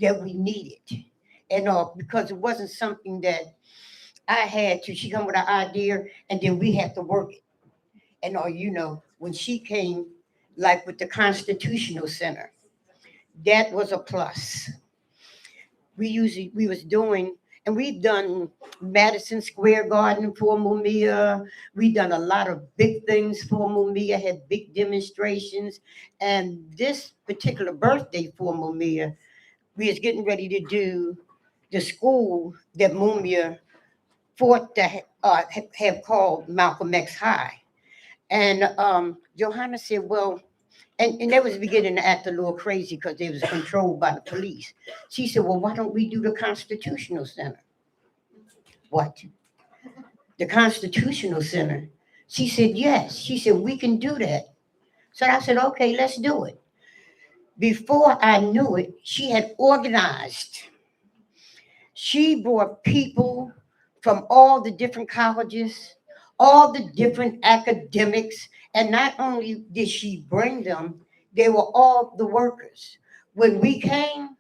that we needed. And because it wasn't something that I had to, she come with an idea and then we had to work it. And when she came, like with the Constitutional Center, that was a plus. We was doing, and we've done Madison Square Garden for Mumia. We've done a lot of big things for Mumia, had big demonstrations. And this particular birthday for Mumia, we was getting ready to do the school that Mumia fought to have called Malcolm X High. And Johanna said, well, and they was beginning to act a little crazy because they was controlled by the police. She said, well, why don't we do the Constitutional Center? What? The Constitutional Center? She said, yes. She said, we can do that. So I said, okay, let's do it. Before I knew it, she had organized. She brought people from all the different colleges, all the different academics, and not only did she bring them, they were all the workers. When we came,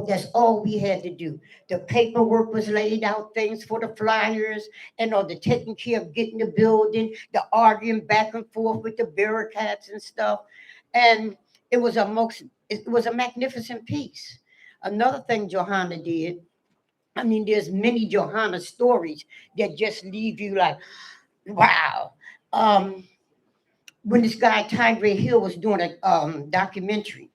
that's all we had to do. The paperwork was laid out, things for the flyers, and all the taking care of getting the building, the arguing back and forth with the bureaucrats and stuff. And it was a magnificent piece. Another thing Johanna did, I mean, there's many Johanna stories that just leave you like, wow. When this guy, Tyree Hill, was doing a documentary,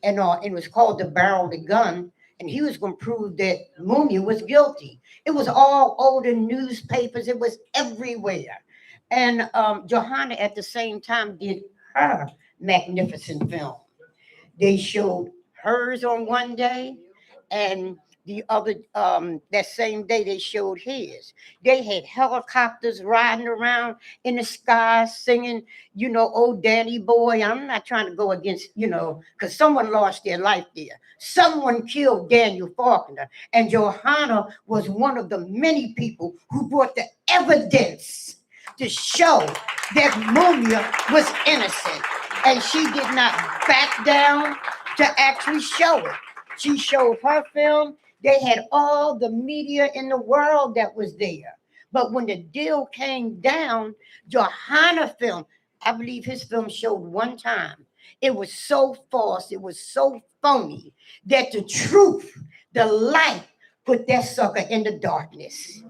and it was called The Barrel of the Gun, and he was going to prove that Mumia was guilty. It was all over the newspapers. It was everywhere. And Johanna, at the same time, did her magnificent film. They showed hers on one day, and the other, that same day, they showed his. They had helicopters riding around in the sky singing, oh, Danny boy. I'm not trying to go against, because someone lost their life there. Someone killed Daniel Faulkner. And Johanna was one of the many people who brought the evidence to show that Mumia was innocent. And she did not back down to actually show it. She showed her film. They had all the media in the world that was there. But when the deal came down, Johanna film, I believe his film showed one time. It was so false, it was so phony that the truth, the light, put that sucker in the darkness.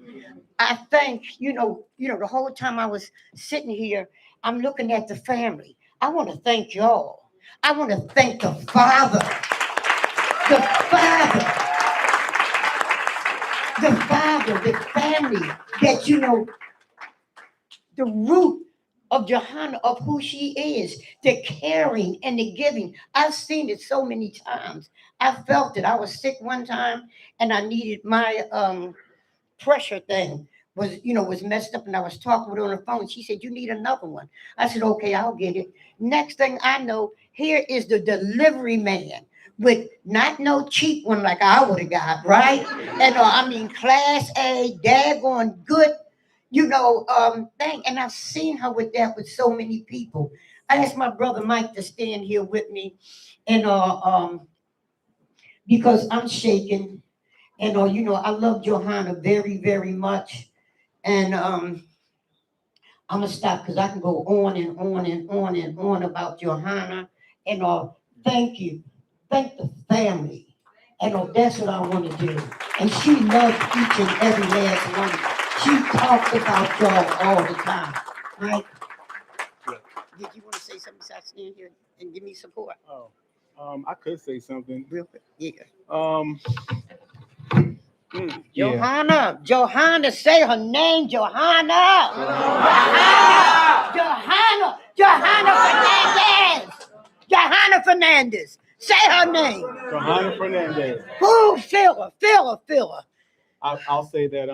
I think, the whole time I was sitting here, I'm looking at the family. I want to thank y'all. I want to thank the father. The family, that, the root of Johanna, of who she is, the caring and the giving. I've seen it so many times. I felt it. I was sick one time and I needed my pressure thing was messed up, and I was talking with her on the phone. She said, you need another one. I said, okay, I'll get it. Next thing I know, here is the delivery man with not no cheap one like I would have got, right? And I mean, class A, daggone good, thing. And I've seen her with that with so many people. I asked my brother Mike to stand here with me, and because I'm shaking, and I love Johanna very, very much. And I'm gonna stop because I can go on and on and on and on about Johanna. And thank you. Thank the family. And that's what I want to do. And she loves each and every last one. She talks about y'all all the time. Right? Did you want to say something besides stand here and give me support? I could say something. Real quick. Yeah. Yeah. Johanna, say her name, Johanna Fernández. Say her name. Johanna Fernández. Who? Fill her. I'll say that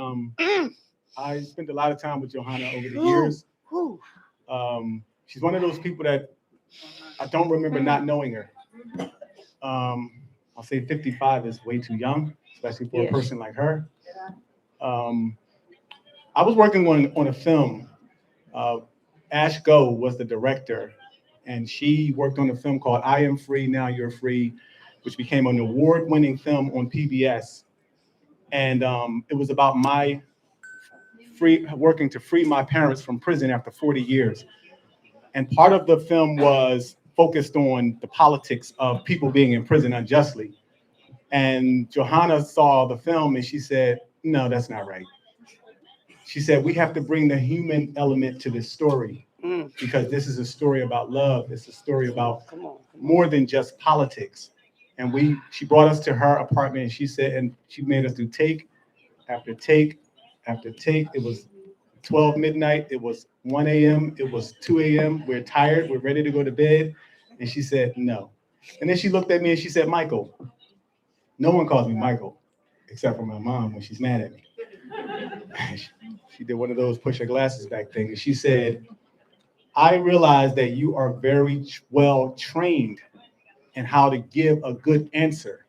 I spent a lot of time with Johanna over the years. Who? She's one of those people that I don't remember not knowing her. I'll say 55 is way too young, especially for Yes. a person like her. I was working on a film. Ash Go was the director, and she worked on a film called I Am Free, Now You're Free, which became an award-winning film on PBS. And it was about my working to free my parents from prison after 40 years. And part of the film was focused on the politics of people being in prison unjustly. And Johanna saw the film and she said, no, that's not right. She said, we have to bring the human element to this story because this is a story about love. It's a story about more than just politics. And she brought us to her apartment and she said, and she made us do take after take after take. It was 12 midnight. It was 1 a.m. It was 2 a.m. We're tired. We're ready to go to bed. And she said, no. And then she looked at me and she said, Michael. No one calls me Michael except for my mom when she's mad at me. She did one of those push her glasses back thing. And she said, I realize that you are very well trained in how to give a good answer.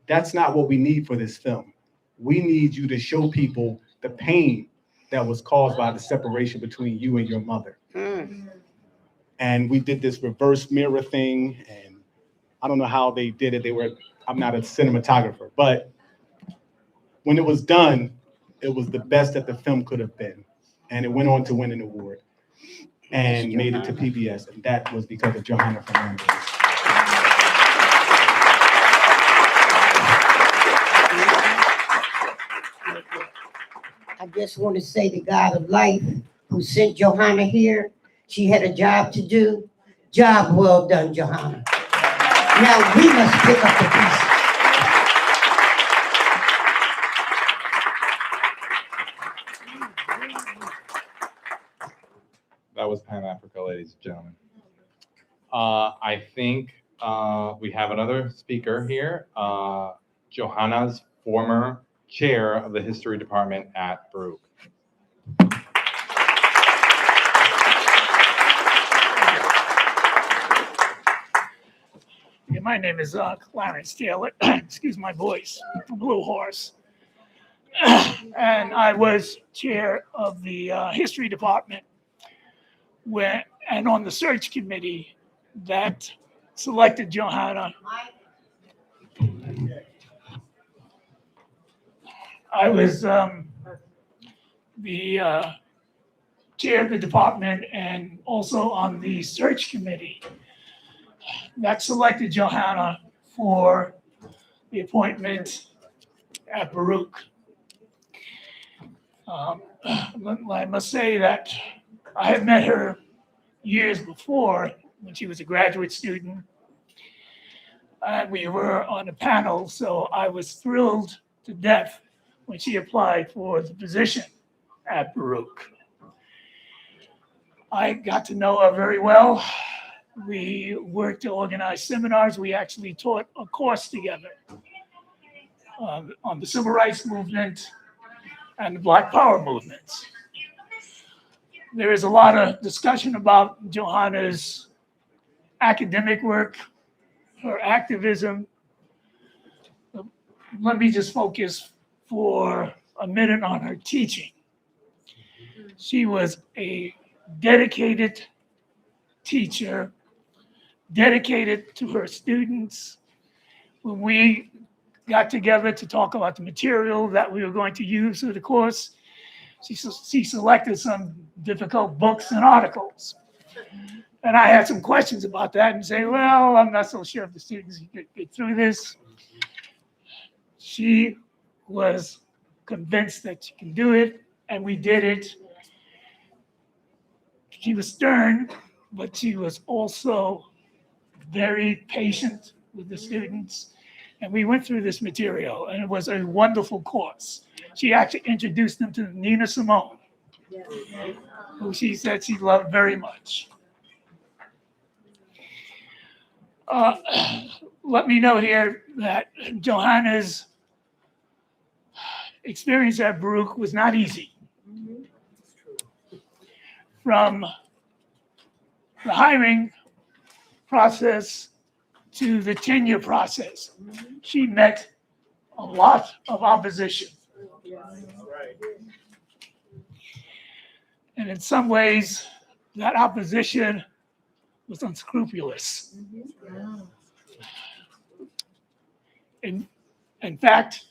That's not what we need for this film. We need you to show people the pain that was caused by the separation between you and your mother. And we did this reverse mirror thing, and I don't know how they did it. I'm not a cinematographer, but when it was done, it was the best that the film could have been. And it went on to win an award and made it to PBS. And that was because of Johanna Fernández. I just want to say the God of life who sent Johanna here, she had a job to do. Job well done, Johanna. Now we must pick up the pieces. That was Pan Africa, ladies and gentlemen. I think we have another speaker here, Johanna's former chair of the history department at Baruch. Yeah, my name is Clarence Taylor. Excuse my voice. I'm a little hoarse. And I was chair of the history department and on the search committee that selected Johanna. I was the chair of the department and also on the search committee that selected Johanna for the appointment at Baruch. I must say that I had met her years before when she was a graduate student. And we were on a panel, so I was thrilled to death when she applied for the position at Baruch. I got to know her very well. We worked to organize seminars. We actually taught a course together on the civil rights movement and the Black Power movements. There is a lot of discussion about Johanna's academic work, her activism. Let me just focus for a minute on her teaching. She was a dedicated teacher, dedicated to her students. When we got together to talk about the material that we were going to use for the course, she selected some difficult books and articles. And I had some questions about that and say, well, I'm not so sure if the students can get through this. She was convinced that she can do it, and we did it. She was stern, but she was also very patient with the students. And we went through this material, and it was a wonderful course. She actually introduced them to Nina Simone, who she said she loved very much. Let me note here that Johanna's experience at Baruch was not easy. From the hiring process to the tenure process. She met a lot of opposition. And in some ways, that opposition was unscrupulous. In fact,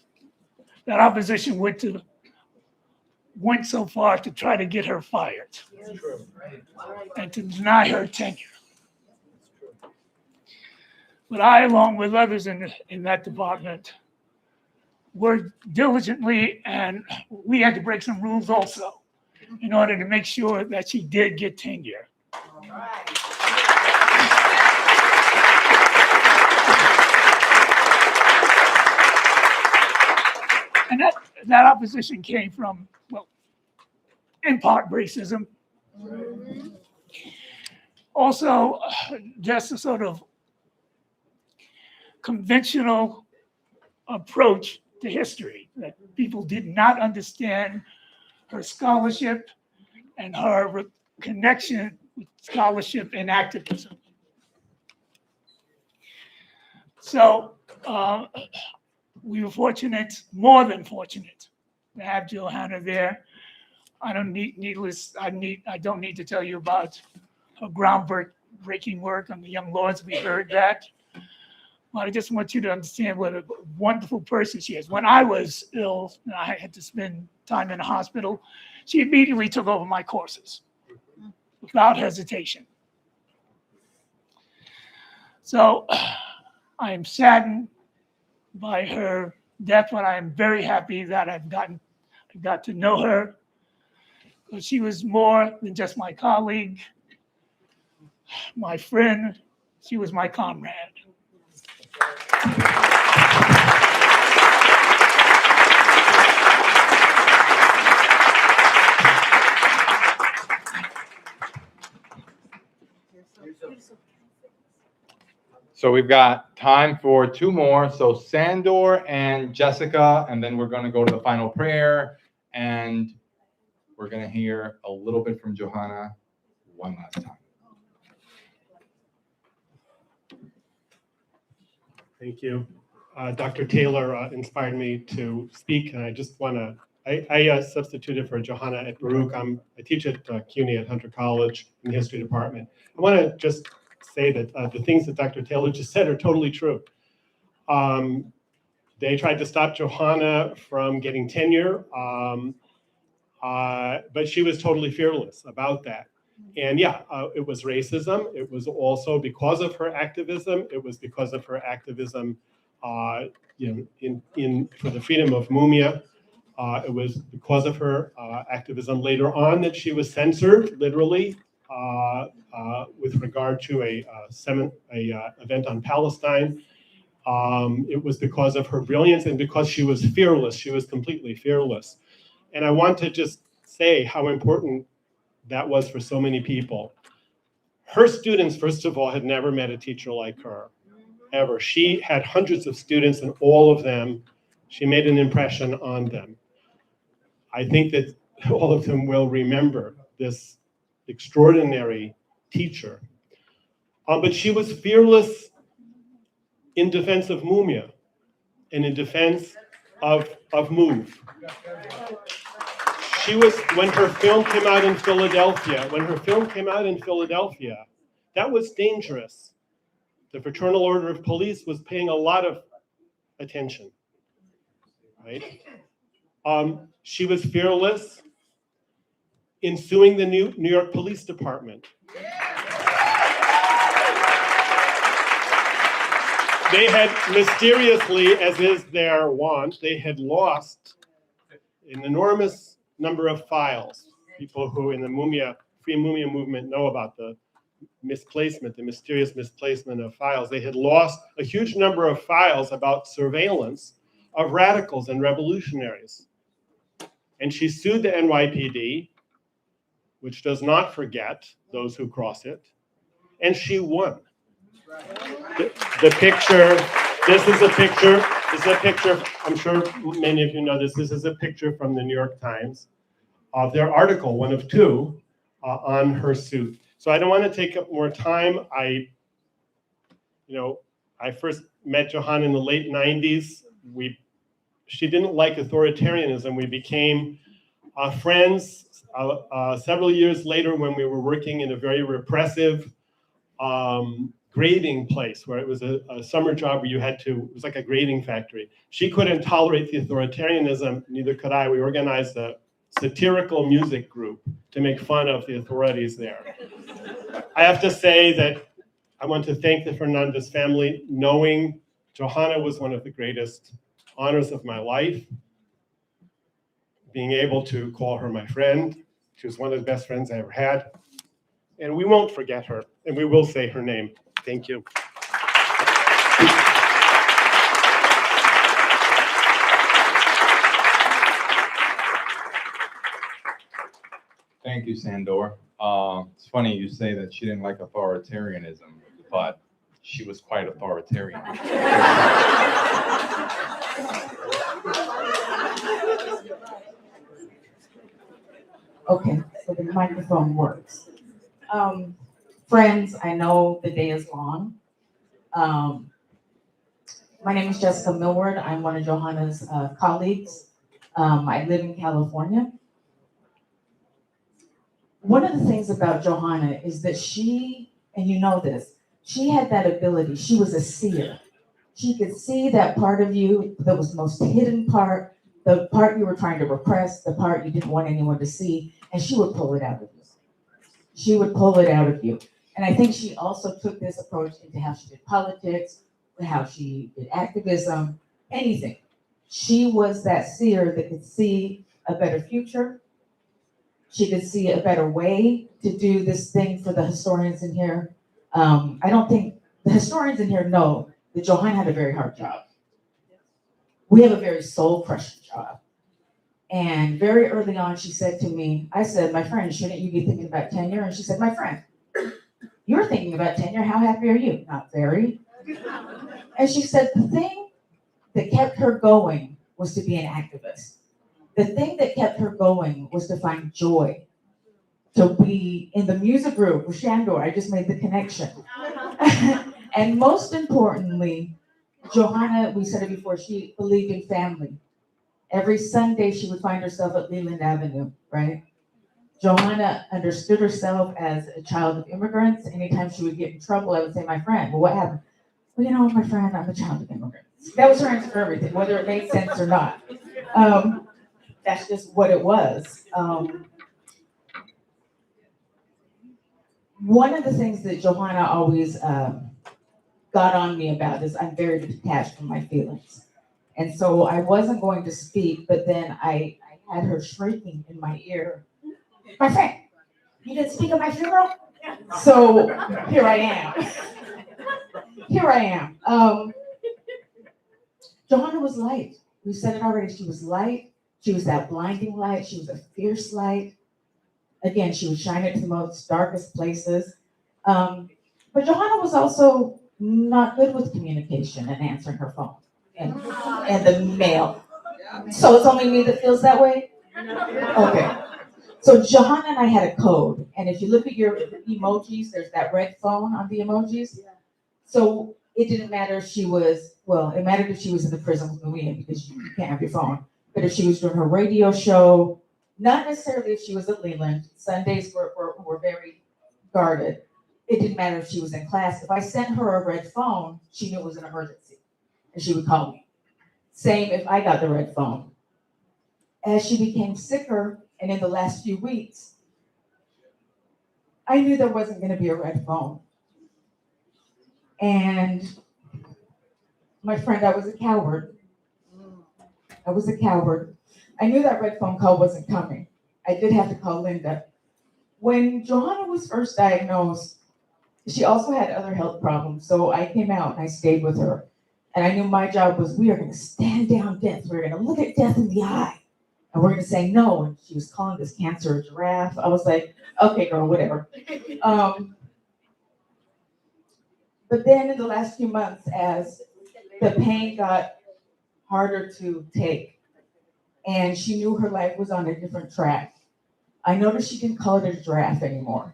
that opposition went so far to try to get her fired and to deny her tenure. But I, along with others in that department, worked diligently, and we had to break some rules also in order to make sure that she did get tenure. And that opposition came from, well, in part racism. Also, just a sort of conventional approach to history, that people did not understand her scholarship and her connection with scholarship and activism. So we were fortunate, more than fortunate, to have Johanna there. I don't need to tell you about her groundbreaking work on the Young Lords. We heard that. But I just want you to understand what a wonderful person she is. When I was ill and I had to spend time in a hospital, she immediately took over my courses without hesitation. So I am saddened by her death, but I am very happy that I got to know her. She was more than just my colleague, my friend. She was my comrade. So we've got time for two more. So Sandor and Jessica, and then we're going to go to the final prayer, and we're going to hear a little bit from Johanna one last time. Thank you. Dr. Taylor inspired me to speak, and I just want to, I substituted for Johanna at Baruch. I teach at CUNY at Hunter College in the history department. I want to just say that the things that Dr. Taylor just said are totally true. They tried to stop Johanna from getting tenure, but she was totally fearless about that. And yeah, it was racism. It was also because of her activism. It was because of her activism, for the freedom of Mumia. It was because of her activism later on that she was censored, literally, with regard to a event on Palestine. It was because of her brilliance and because she was fearless. She was completely fearless. And I want to just say how important that was for so many people. Her students, first of all, had never met a teacher like her, ever. She had hundreds of students, and all of them, she made an impression on them. I think that all of them will remember this extraordinary teacher. But she was fearless in defense of Mumia and in defense of MOVE. She was, when her film came out in Philadelphia, that was dangerous. The Fraternal Order of Police was paying a lot of attention, right? She was fearless in suing the New York Police Department. They had mysteriously, as is their wont, they had lost an enormous number of files. People who in the Free Mumia movement know about the misplacement, the mysterious misplacement of files. They had lost a huge number of files about surveillance of radicals and revolutionaries. And she sued the NYPD, which does not forget those who cross it, and she won. The picture, this is a picture, I'm sure many of you know this is a picture from the New York Times of their article, one of two, on her suit. So I don't want to take up more time. I first met Johanna in the late 90s. She didn't like authoritarianism. We became friends several years later when we were working in a very repressive grading place where it was a summer job where it was like a grading factory. She couldn't tolerate the authoritarianism, neither could I. We organized a satirical music group to make fun of the authorities there. I have to say that I want to thank the Fernandez family. Knowing Johanna was one of the greatest honors of my life. Being able to call her my friend. She was one of the best friends I ever had. And we won't forget her, and we will say her name. Thank you. Thank you, Sandor. It's funny you say that she didn't like authoritarianism, but she was quite authoritarian. Okay, so the microphone works. Friends, I know the day is long. My name is Jessica Millward. I'm one of Johanna's colleagues. I live in California. One of the things about Johanna is that she, and you know this, she had that ability. She was a seer. She could see that part of you that was the most hidden part, the part you were trying to repress, the part you didn't want anyone to see, and she would pull it out of you. She would pull it out of you. And I think she also took this approach into how she did politics, how she did activism, anything. She was that seer that could see a better future. She could see a better way to do this thing for the historians in here. I don't think the historians in here know that Johanna had a very hard job. We have a very soul-crushing job. And very early on, she said to me, I said, my friend, shouldn't you be thinking about tenure? And she said, my friend, you're thinking about tenure. How happy are you? Not very. And she said, the thing that kept her going was to be an activist. The thing that kept her going was to find joy, to be in the music group with Shandor. I just made the connection. And most importantly, Johanna, we said it before, she believed in family. Every Sunday, she would find herself at Leland Avenue, right? Johanna understood herself as a child of immigrants. Anytime she would get in trouble, I would say, my friend, well, what happened? Well, you know, my friend, I'm a child of immigrants. That was her answer for everything, whether it made sense or not. That's just what it was. One of the things that Johanna always got on me about is I'm very detached from my feelings. And so I wasn't going to speak, but then I had her shrieking in my ear, my friend, you didn't speak at my funeral? So here I am. Here I am. Johanna was light. We said it already. She was light. She was that blinding light. She was a fierce light. Again, she would shine into the most darkest places. But Johanna was also not good with communication and answering her phone and the mail. So it's only me that feels that way? Okay. So Johanna and I had a code. And if you look at your emojis, there's that red phone on the emojis. So it didn't matter if she was, well, it mattered if she was in the prison with Maria because you can't have your phone. But if she was doing her radio show, not necessarily if she was at Leland, Sundays were very guarded. It didn't matter if she was in class. If I sent her a red phone, she knew it was an emergency and she would call me. Same if I got the red phone. As she became sicker and in the last few weeks, I knew there wasn't going to be a red phone. And my friend, I was a coward. I was a coward. I knew that red phone call wasn't coming. I did have to call Linda. When Johanna was first diagnosed, she also had other health problems. So I came out and I stayed with her. And I knew my job was we are going to stand down death. We're going to look at death in the eye. And we're going to say no. And she was calling this cancer a giraffe. I was like, okay, girl, whatever. But then in the last few months, as the pain got harder to take, and she knew her life was on a different track, I noticed she didn't call it a giraffe anymore.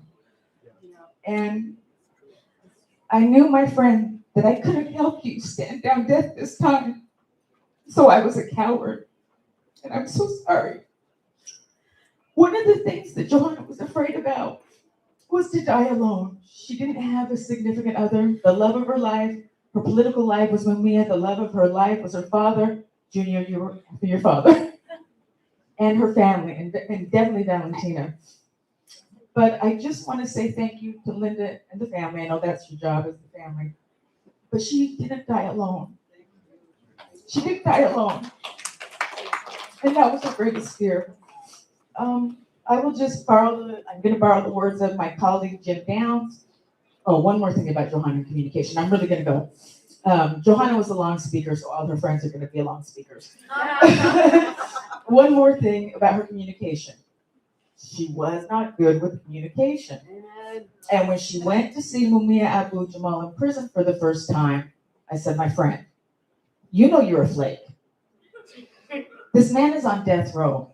And I knew my friend that I couldn't help you stand down death this time. So I was a coward, and I'm so sorry. One of the things that Johanna was afraid about was to die alone. She didn't have a significant other. The love of her life, her political life was Mumia. The love of her life was her father. Junior, you were for your father. And her family, and definitely Valentina. But I just want to say thank you to Linda and the family. I know that's your job as the family. But she didn't die alone. She didn't die alone. And that was her greatest fear. I will just I'm going to borrow the words of my colleague, Jim Downs. Oh, one more thing about Johanna and communication. I'm really going to go. Johanna was a long speaker, so all her friends are going to be long speakers. One more thing about her communication. She was not good with communication. And when she went to see Mumia Abu Jamal in prison for the first time, I said, my friend, you know you're a flake. This man is on death row.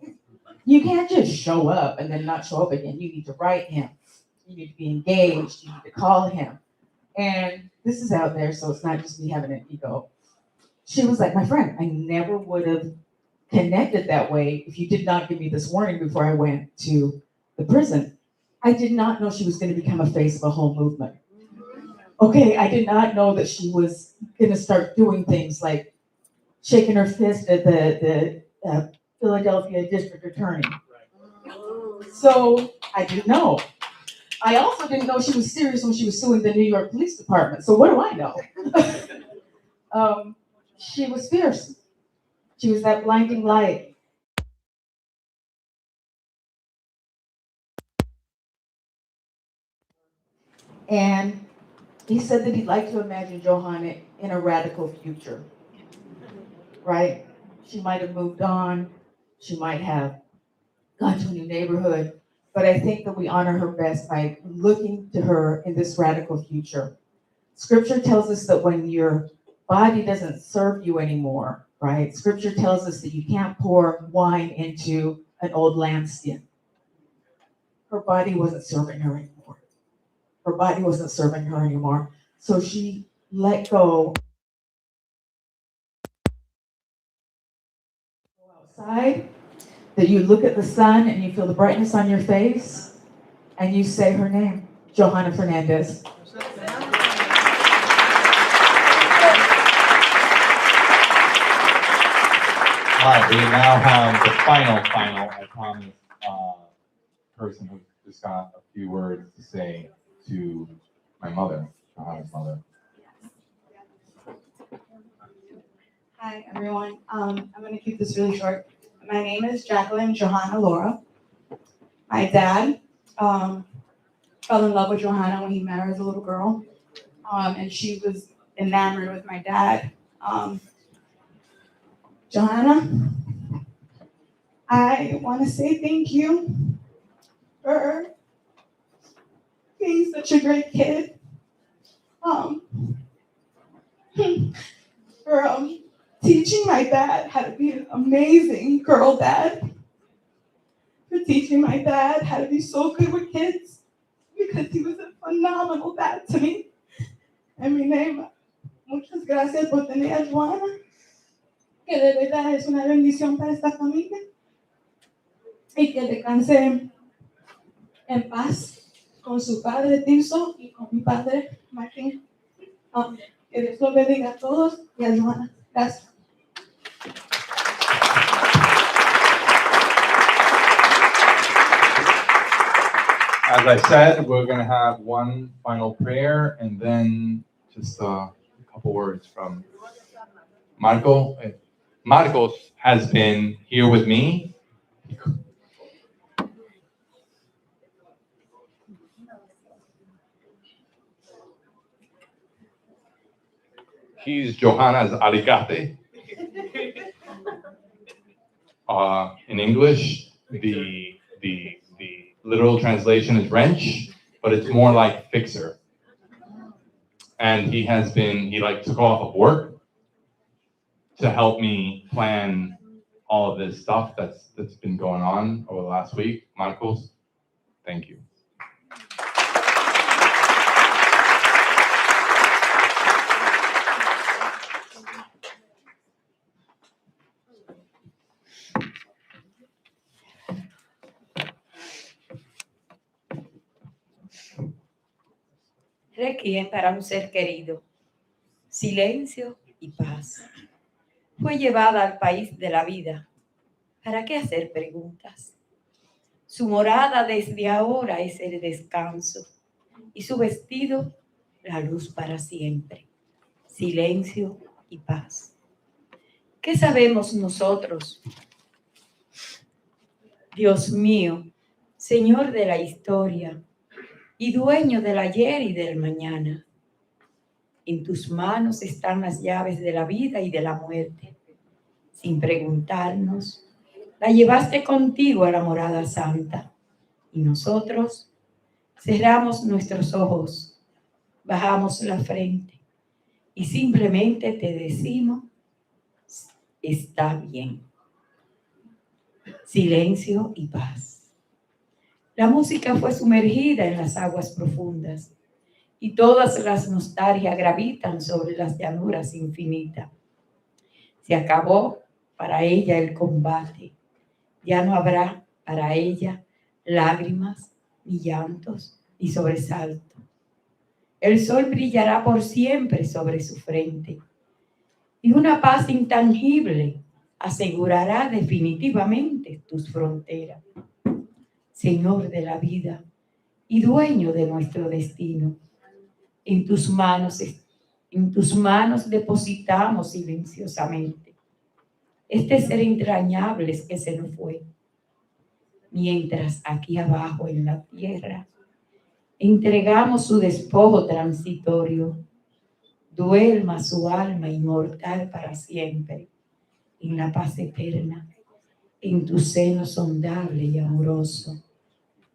You can't just show up and then not show up again. You need to write him. You need to be engaged. You need to call him. And this is out there, so it's not just me having an ego. She was like, my friend, I never would have connected that way if you did not give me this warning before I went to the prison. I did not know she was going to become a face of a whole movement. Okay, I did not know that she was going to start doing things like shaking her fist at the Philadelphia district attorney. So I didn't know. I also didn't know she was serious when she was suing the New York Police Department. So what do I know? She was fierce. She was that blinding light. And he said that he'd like to imagine Johanna in a radical future, right? She might have moved on. She might have gone to a new neighborhood. But I think that we honor her best by looking to her in this radical future. Scripture tells us that when your body doesn't serve you anymore, right? Scripture tells us that you can't pour wine into an old lambskin. Her body wasn't serving her anymore. Her body wasn't serving her anymore. So she let go. Go outside, that you look at the sun and you feel the brightness on your face, and you say her name, Johanna Fernández. All right, we now have the final, I promise, person who just got a few words to say to my mother, Johanna's mother. Hi, everyone. I'm going to keep this really short. My name is Jacqueline Johanna Laura. My dad fell in love with Johanna when he met her as a little girl, and she was enamored with my dad. Johanna, I want to say thank you for being such a great kid, for teaching my dad how to be an amazing girl dad, for teaching my dad how to be so good with kids, because he was a phenomenal dad to me. En mi name, muchas gracias por tener a Johanna, que de verdad es una bendición para esta familia, y que descanse en paz con su padre Tirso y con mi padre Martín. Que Dios los bendiga a todos y a Johanna. Gracias. As I said, we're going to have one final prayer and then just a couple words from Marco. Marcos has been here with me. He's Johanna's alicate. In English, the literal translation is wrench, but it's more like fixer. And he took off of work to help me plan all of this stuff that's been going on over the last week. Marcos, thank you. Requiem para un ser querido. Silencio y paz. Fue llevada al país de la vida. ¿Para qué hacer preguntas? Su morada desde ahora es el descanso y su vestido la luz para siempre. Silencio y paz. ¿Qué sabemos nosotros? Dios mío, Señor de la historia y dueño del ayer y del mañana. En tus manos están las llaves de la vida y de la muerte. Sin preguntarnos, la llevaste contigo a la morada santa. Y nosotros cerramos nuestros ojos, bajamos la frente y simplemente te decimos, está bien. Silencio y paz. La música fue sumergida en las aguas profundas y todas las nostalgias gravitan sobre las llanuras infinitas. Se acabó para ella el combate. Ya no habrá para ella lágrimas, ni llantos, ni sobresalto. El sol brillará por siempre sobre su frente y una paz intangible asegurará definitivamente tus fronteras. Señor de la vida y dueño de nuestro destino, en tus manos depositamos silenciosamente este ser entrañable que se nos fue, mientras aquí abajo en la tierra entregamos su despojo transitorio. Duerma su alma inmortal para siempre en la paz eterna, en tu seno sondable y amoroso.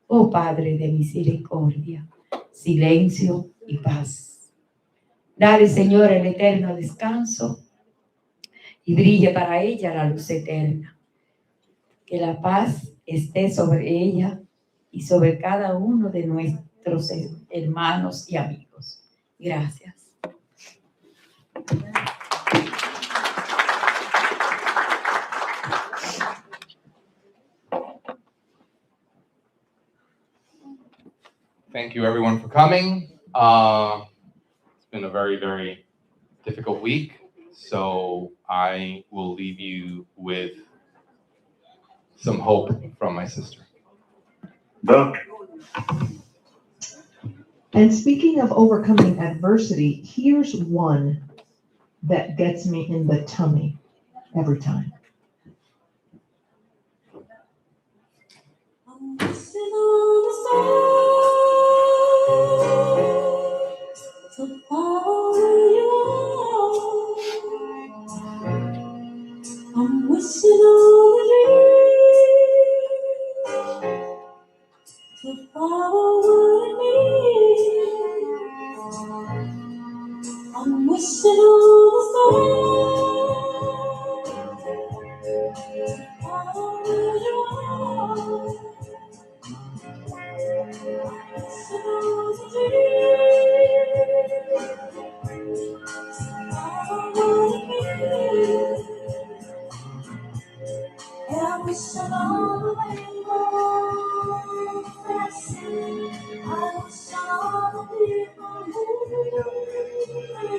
Oh Padre de misericordia, silencio y paz. Dale, Señor, el eterno descanso y brille para ella la luz eterna. Que la paz esté sobre ella y sobre cada uno de nuestros hermanos y amigos. Gracias. Thank you, everyone, for coming. It's been a very, very difficult week, so I will leave you with some hope from my sister. And speaking of overcoming adversity, here's one that gets me in the tummy every time. To follow you, I'm wishing on a dream to follow what it means. I'm wishing on a star to follow where you are. Wishing on a dream. Yeah, I wish on all the rainbow flash. I wish on all the people who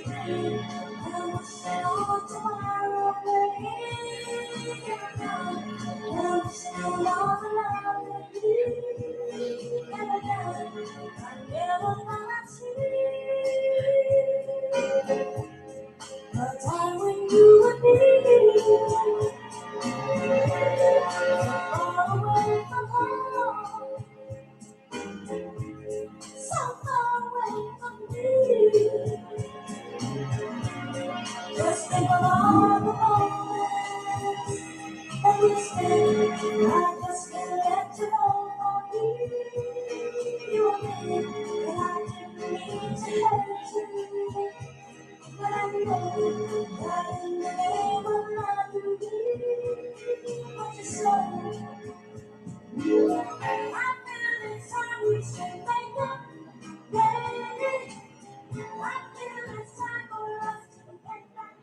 dream. I wish on all tomorrow rain. I wish on all the love that we never got. I never thought I'd see. The time when you would be far away from home, so far away from me. Just think of all the moments that we spent. I just can't let you go for me. You were me, and I didn't mean to hurt you. But I know that in the name of love you did what you said. I feel it's time we should make up, baby. I feel it's time for us to get back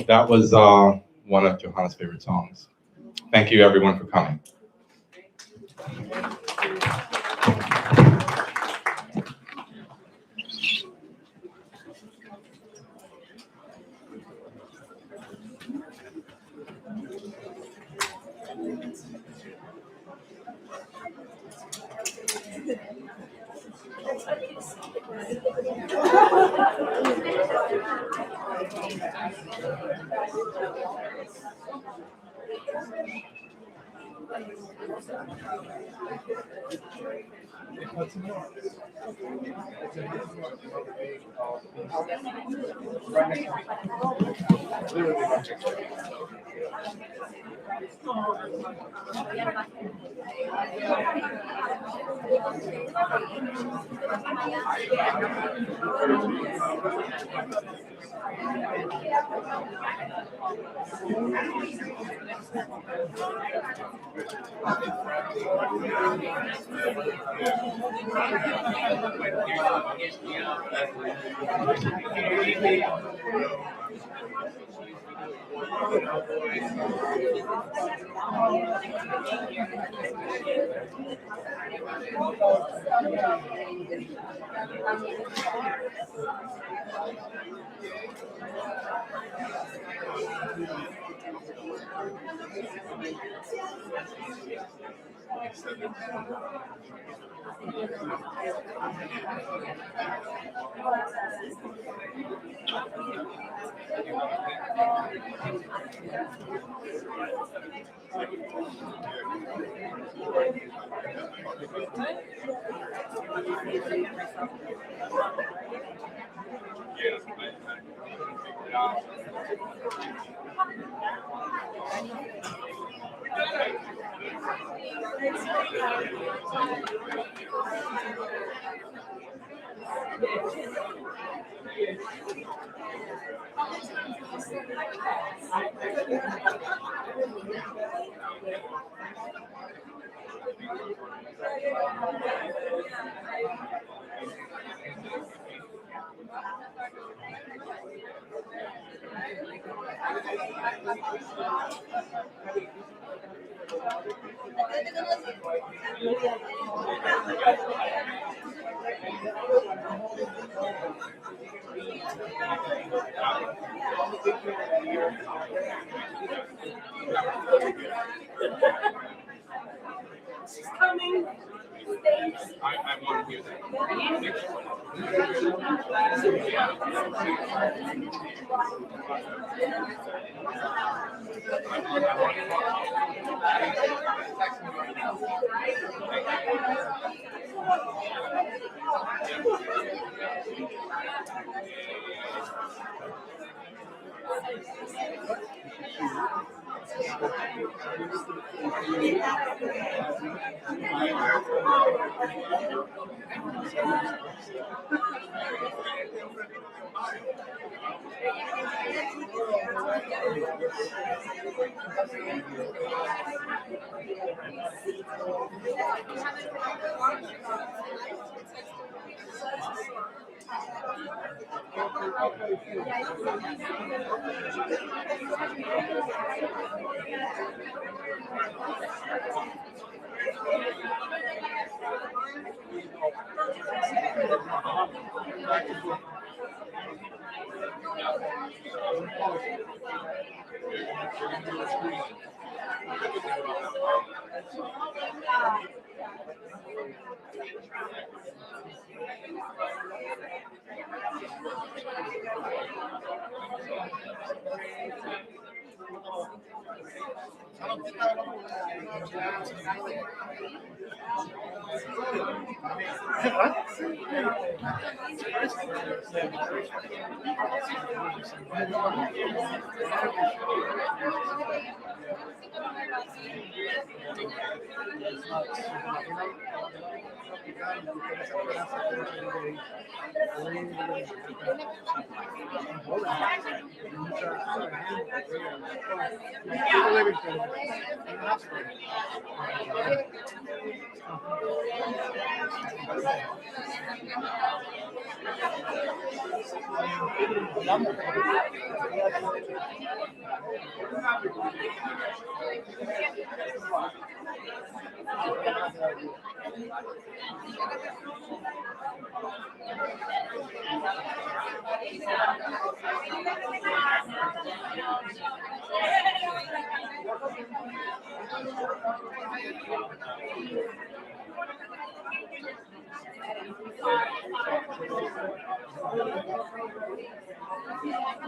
That was one of Johanna's favorite songs. Thank you everyone for coming. She's coming. I want to hear